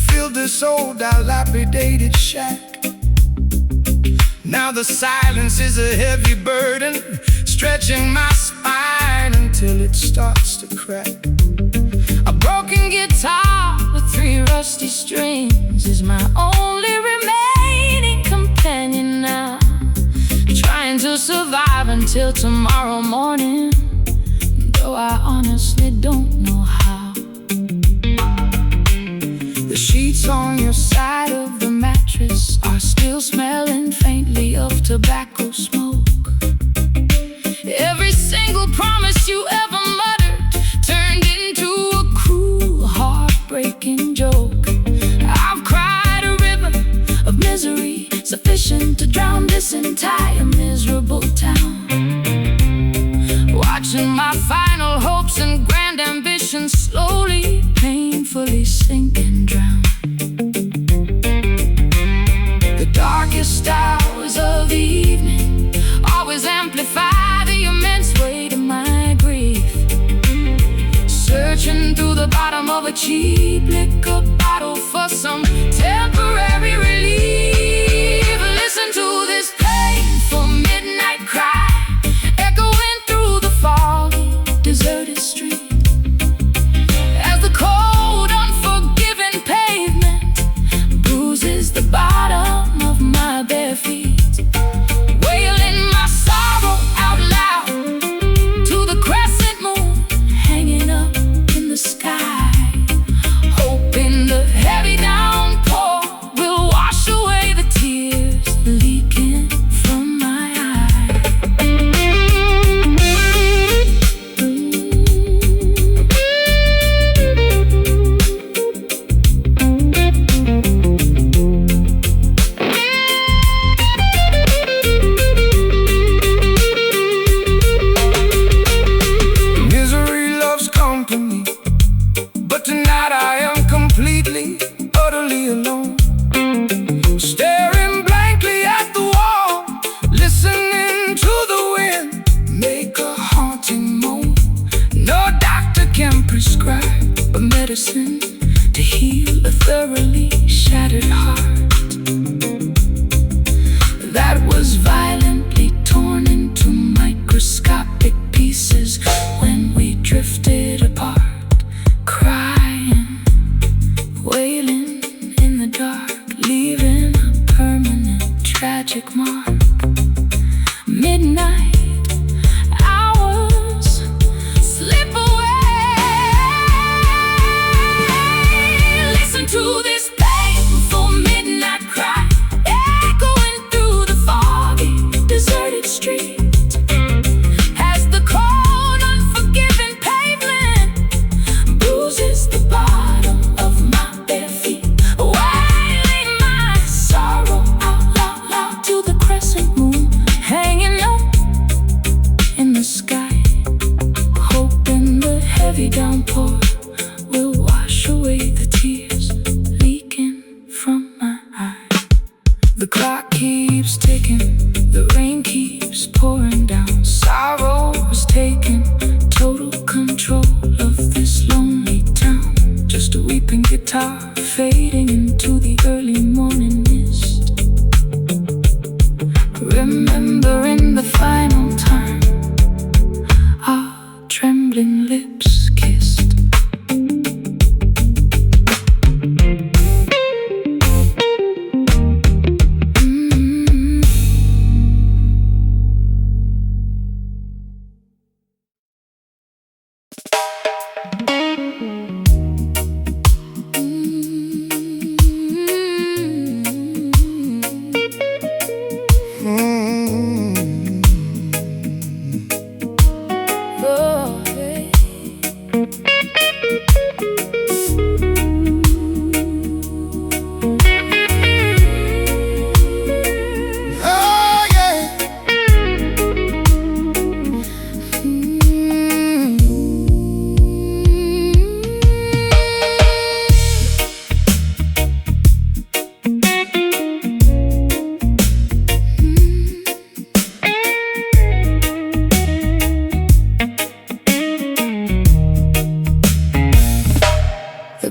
filled this old dilapidated shack. Now the silence is a heavy burden, stretching my spine until it starts to crack. A broken guitar with 3 rusty strings is my only remaining companion now, trying to survive until tomorrow morning, though I honestly don't know how. The sheets on your side of the mattress are still smelling faintly of tobacco smoke. Every single promise you ever muttered turned into a cruel, heartbreaking joke. I've cried a river of misery sufficient to drown this entire miserable town, watching my final hopes and grand ambitions slowly, painfully sink and drown. The darkest Hours of the evening always amplify the immense weight of my grief. searching through the bottom of a cheap liquor bottle for some temporary relief. Listen to this painful midnight cry, echoing through the foggy, deserted street, as the cold, unforgiving pavement bruises the bottom of my bare feet, wailing my sorrow out loud to the crescent moon hanging up in the sky, hoping the heavy downpour will wash away the tears leaking from my eyes. Misery loves company, but tonight I am completely, utterly alone. Staring blankly at the wall, listening to the wind make a haunting moan. No doctor can prescribe a medicine to heal a thoroughly shattered heart that was violently torn into microscopic pieces when we drifted apart, crying, wailing in the dark, leaving a permanent tragic mark. Midnight hours slip away down. Sorrow was taking total control of this lonely town. Just a weeping guitar fading into the early morning mist. Remembering the final time our trembling lips kissed.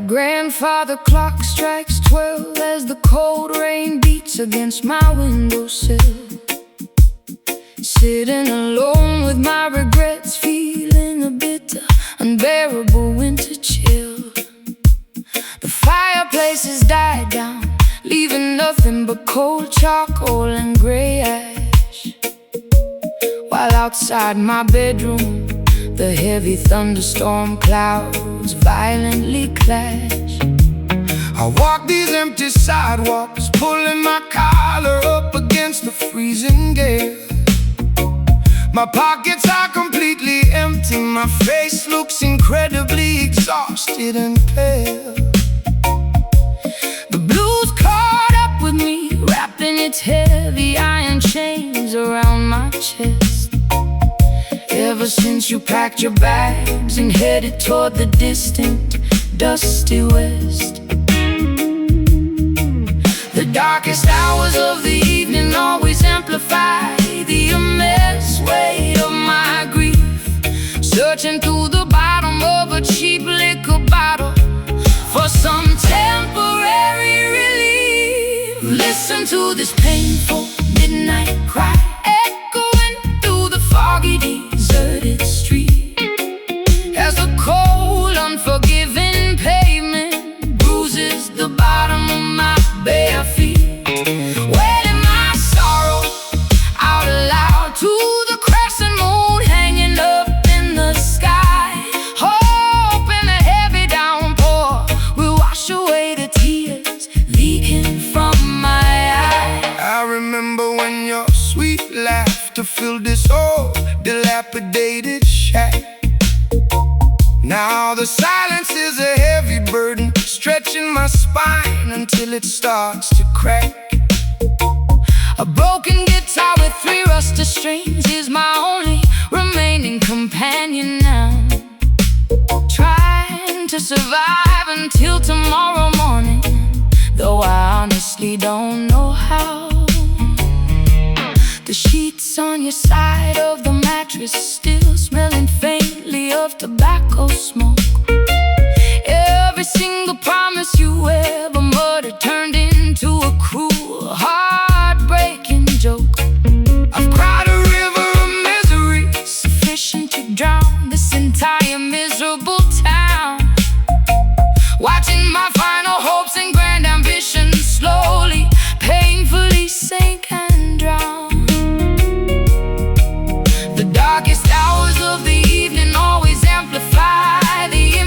Grandfather clock strikes 12 as the cold rain beats against my windowsill. Sitting alone with my regrets, feeling a bitter, unbearable winter chill. The fireplace has died down, leaving nothing but cold charcoal and gray ash. While outside my bedroom, the heavy thunderstorm clouds violently clash. I walk these empty sidewalks, pulling my collar up against the freezing gale. My pockets are completely empty, my face looks incredibly exhausted and pale. The blues caught up with me, wrapping its heavy iron chains around my chest. Ever since you packed your bags and headed toward the distant, dusty west. The darkest hours of the evening always amplify the immense weight of my grief. Searching through the bottom of a cheap liquor bottle for some temporary relief. Listen to this painful midnight cry echoing through the foggy deserted street, as the cold, unforgiving pavement bruises the bottom of my bare feet. Wailing my sorrow out aloud to the crescent moon hanging up in the sky, hoping a heavy downpour will wash away the tears leaking from my eyes. I remember when your sweet laughter filled this old dilapidated shack. Now the silence is a heavy burden, stretching my spine until it starts to crack. A broken guitar with 3 rusted strings is my only remaining companion now. Trying to survive until tomorrow morning, though I honestly don't know how. The sheets on your side of the mattress still smelling faintly of tobacco smoke. Every single promise you ever muttered turned into a cruel, heartbreaking joke. I've cried a river of misery, Sufficient to drown this entire miserable town. Watching my final hopes and grand ambitions slowly, painfully sink and drown. The darkest hours of the evening always amplify the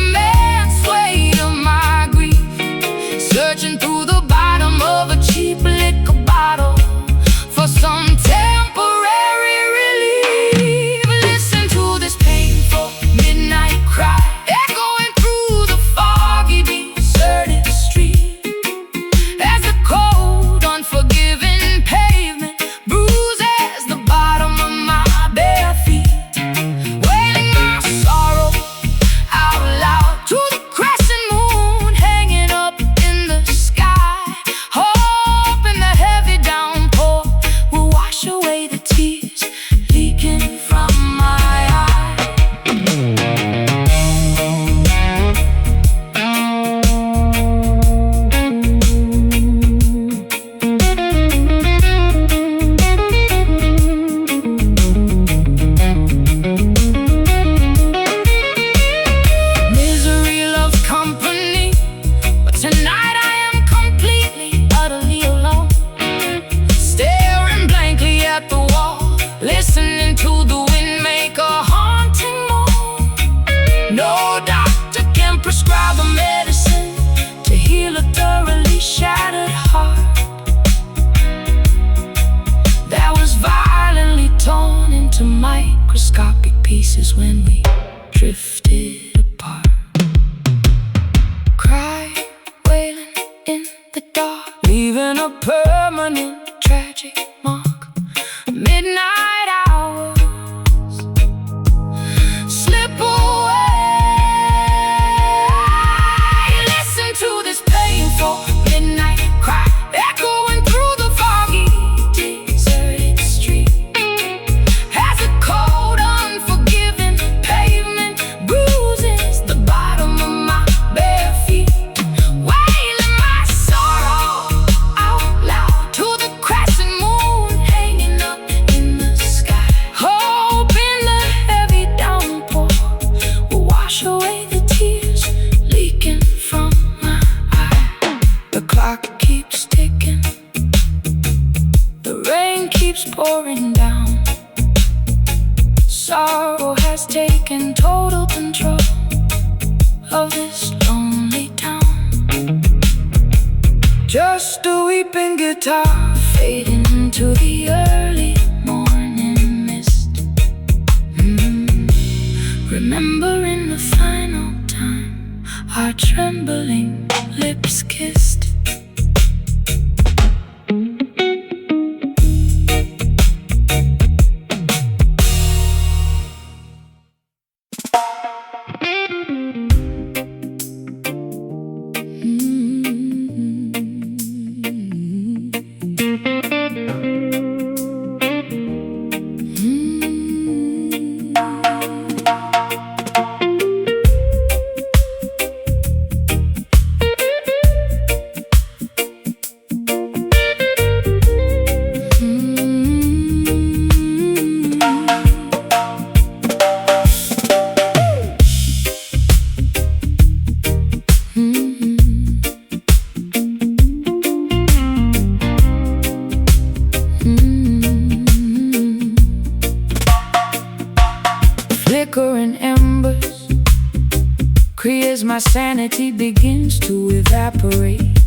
to the wind make a haunting moan. No doctor can prescribe a medicine to heal a thoroughly shattered heart that was violently torn into microscopic pieces when we drifted apart. Cry, wailing in the dark, leaving a permanent tragic mark. Midnight hours slip away. Listen to this painful midnight cry echoing through the foggy, deserted street. As a cold, unforgiving pavement bruises the bottom of my bare feet, wailing my sorrow out loud to the crescent moon hanging up in the sky, hoping the heavy downpour will wash away the tears leaking from my eye. The clock keeps ticking, the rain keeps pouring down. Sorrow has taken total control of this lonely town. Just a weeping guitar fading into the early morning mist. Remembering the final time our trembling lips kissed. Flickering embers, as my sanity begins to evaporate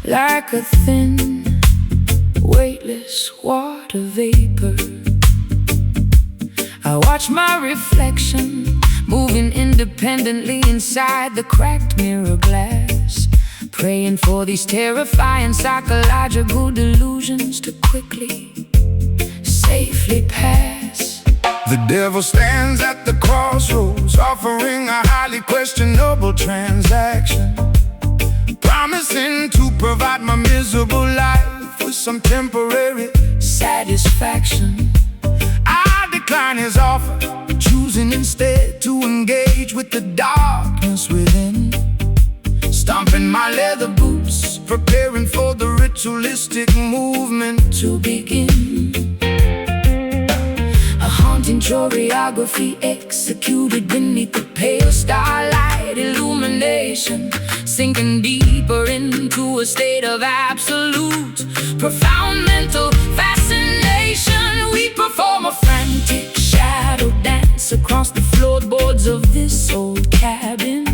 like a thin, weightless water vapor. I watch my reflection moving independently inside the cracked mirror glass, praying for these terrifying psychological delusions to quickly, safely pass. The devil stands at the crossroads, offering a highly questionable transaction, promising to provide my miserable life with some temporary satisfaction. I decline his offer, choosing instead to engage with the darkness within, stomping my leather boots, preparing for the ritualistic movement to begin. A haunting choreography executed beneath the pale starlight illumination, sinking deeper into a state of absolute, profound mental fascination. We perform a frantic shadow dance across the floorboards of this old cabin,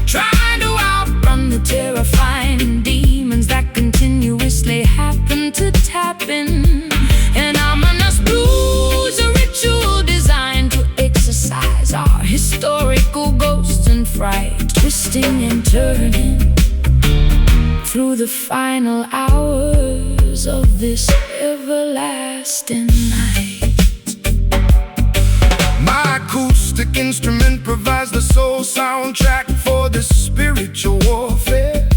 trying to outrun the terrifying demons that continuously happen to tap in. An ominous blues, a ritual designed to exorcise our historical ghosts and fright, twisting and turning through the final hours of this everlasting night. My acoustic instrument provides the soul soundtrack for this spiritual warfare,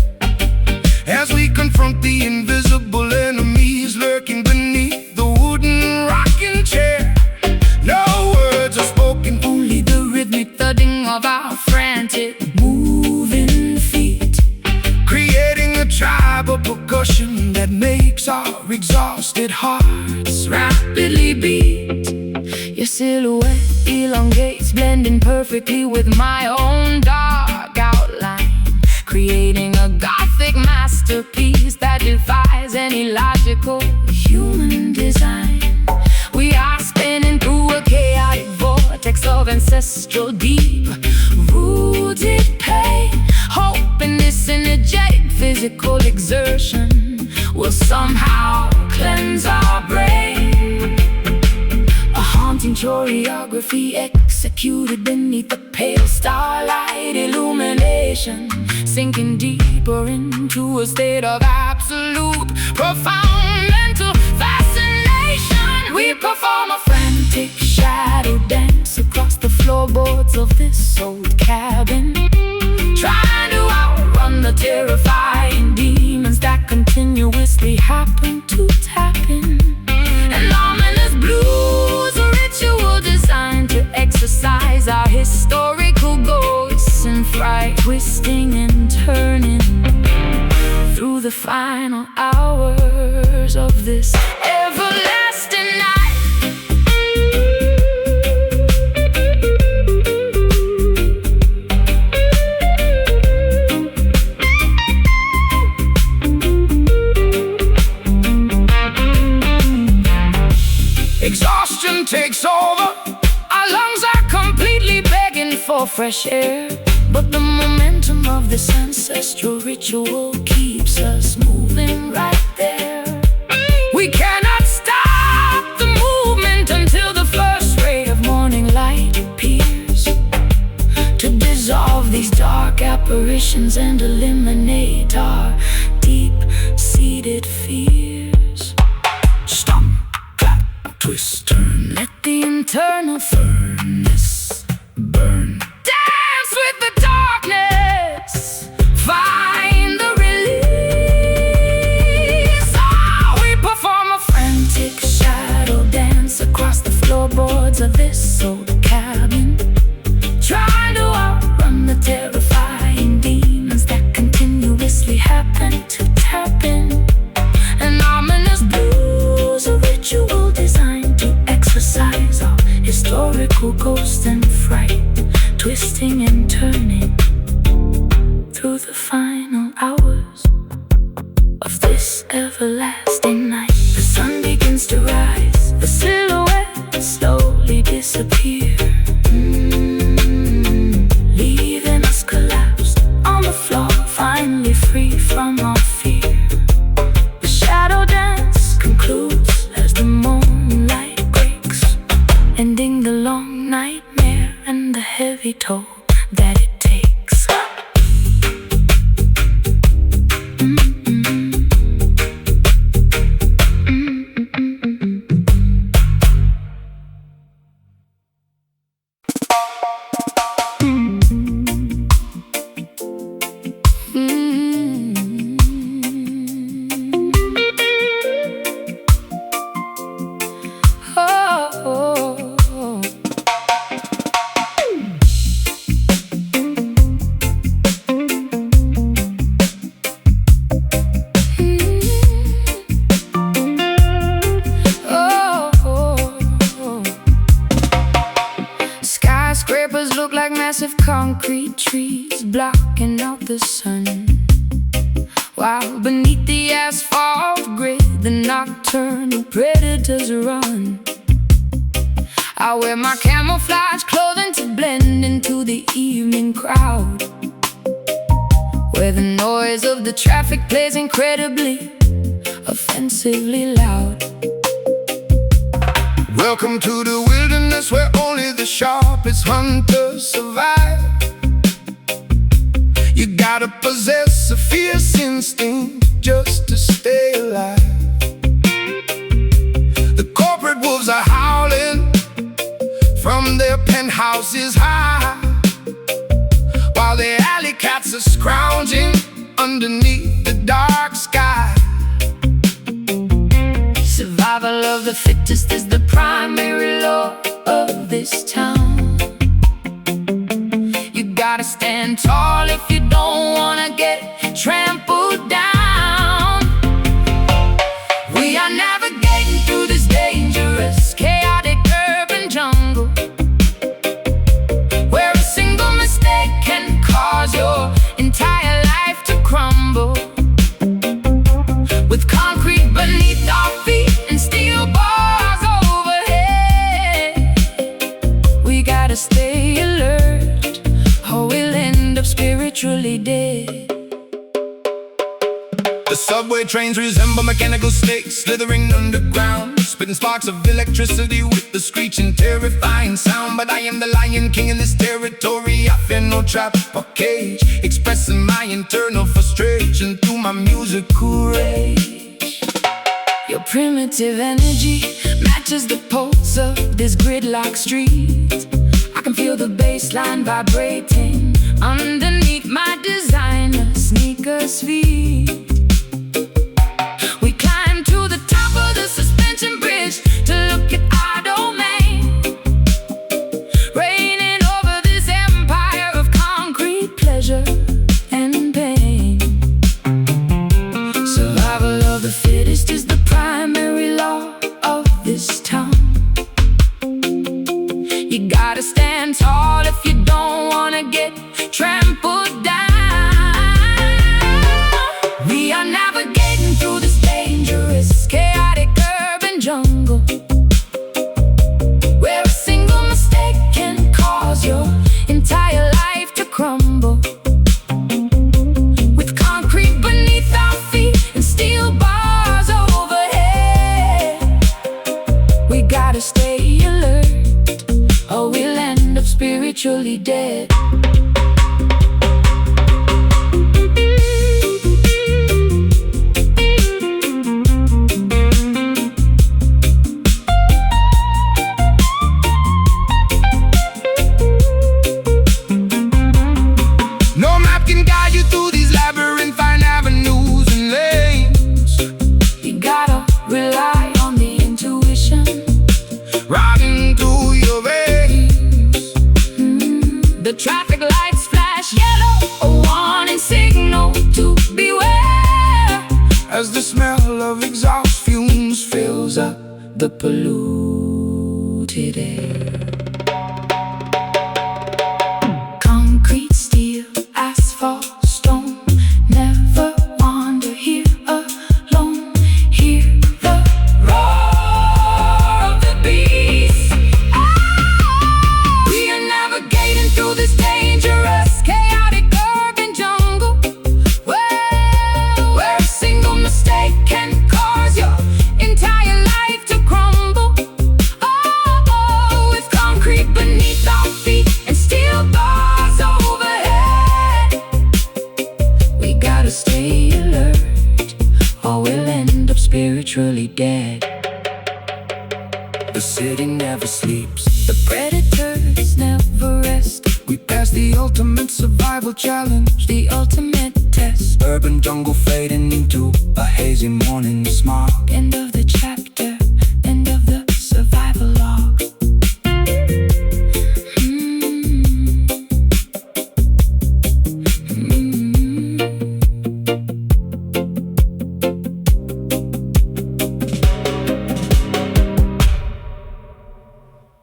as we confront the invisible enemies lurking beneath the wooden rocking chair. No words are spoken, only the rhythmic thudding of our frantic moving feet, creating a tribe of percussion that makes our exhausted hearts rapidly beat. Your silhouette elongates, blending perfectly with my own dark outline, creating a gothic masterpiece that defies any logical human design. We are spinning ancestral deep-rooted pain. Hope in this energetic physical exertion will somehow cleanse our brain. A haunting choreography executed beneath the pale starlight illumination, sinking deeper into a state of absolute, profound mental fascination. We perform a frantic shadow dance across the floorboards of this old cabin, trying to outrun the terrifying demons that continuously happen to tap in. An ominous blues, a ritual designed to exercise our historical ghosts in fright, twisting and turning through the final hours of this everlasting night. Exhaustion takes over, our lungs are completely begging for fresh air. But the momentum of this ancestral ritual keeps us moving right there. We cannot stop the movement until the first ray of morning light appears to dissolve these dark apparitions and eliminate our deep-seated fears. Stomp, clap, twist, turn. Let the internal furnace burn. Dance with the darkness, find the release. Oh, we perform a frantic shadow dance across the floorboards of this old cabin, trying to outrun the terrifying demons that continuously happen to tap in. An ominous blues, a ritual designed to exercise our historical ghost and fright, twisting and turning through the final hours of this everlasting night. The sun begins to rise, the silhouettes slowly disappear, leaving us collapsed on the floor, finally free from our fear. The shadow dance concludes as the moonlight breaks, ending the long nightmare and the heavy toll that it takes. Skyscrapers look like massive concrete trees blocking out the sun, while beneath the asphalt grid the nocturnal predators run. I wear my camouflage clothing to blend into the evening crowd, where the noise of the traffic plays incredibly, offensively loud. Welcome to the wilderness where only the sharpest hunters survive. You gotta possess a fierce instinct just to stay alive. The corporate wolves are howling from their penthouses high, while the alley cats are scrounging underneath the dark sky. Survival of the fittest is the primary law of this town. You gotta stand tall if you don't wanna get trampled down. We are navigating through this dangerous, chaotic urban jungle, where a single mistake can cause your entire life to crumble. With concrete beneath our feet and steel bars overhead, we gotta stay Subway trains resemble mechanical snakes slithering underground, spitting sparks of electricity with the screeching, terrifying sound. But I am the Lion King in this territory. I fear no trap or cage, expressing my internal frustration through my musical rage. Your primitive energy matches the pulse of this gridlock street. I can feel the bass line vibrating underneath my designer sneakers feet. We climb to the top of the suspension bridge to look at our domain, reigning over this empire of concrete pleasure and pain. Survival of the fittest is the primary law of this town. You gotta stand tall if you don't wanna get trampled down. We are navigating through this dangerous, chaotic urban jungle, where a single mistake can cause your entire life to crumble. With concrete beneath our feet and steel bars overhead, we gotta stay alert or we'll end up spiritually dead. No map can guide you through these labyrinthine avenues and lanes. You gotta rely on the intuition Riding through your veins. The traffic lights flash yellow, a warning signal to beware, As the smell of exhaust fumes fills up the polluted air. Concrete, steel, asphalt, stone, never wander here alone. Hear the roar of the beast. We are navigating through this dangerous, chaotic urban jungle, where a single mistake can cause your entire life to crumble. With concrete beneath our feet and steel bars overhead, we gotta stay alert or we'll end up spiritually dead. the city never sleeps. The predators never rest. We pass the ultimate survival challenge, The ultimate test. urban jungle fading into a hazy morning smog. End of the chapter.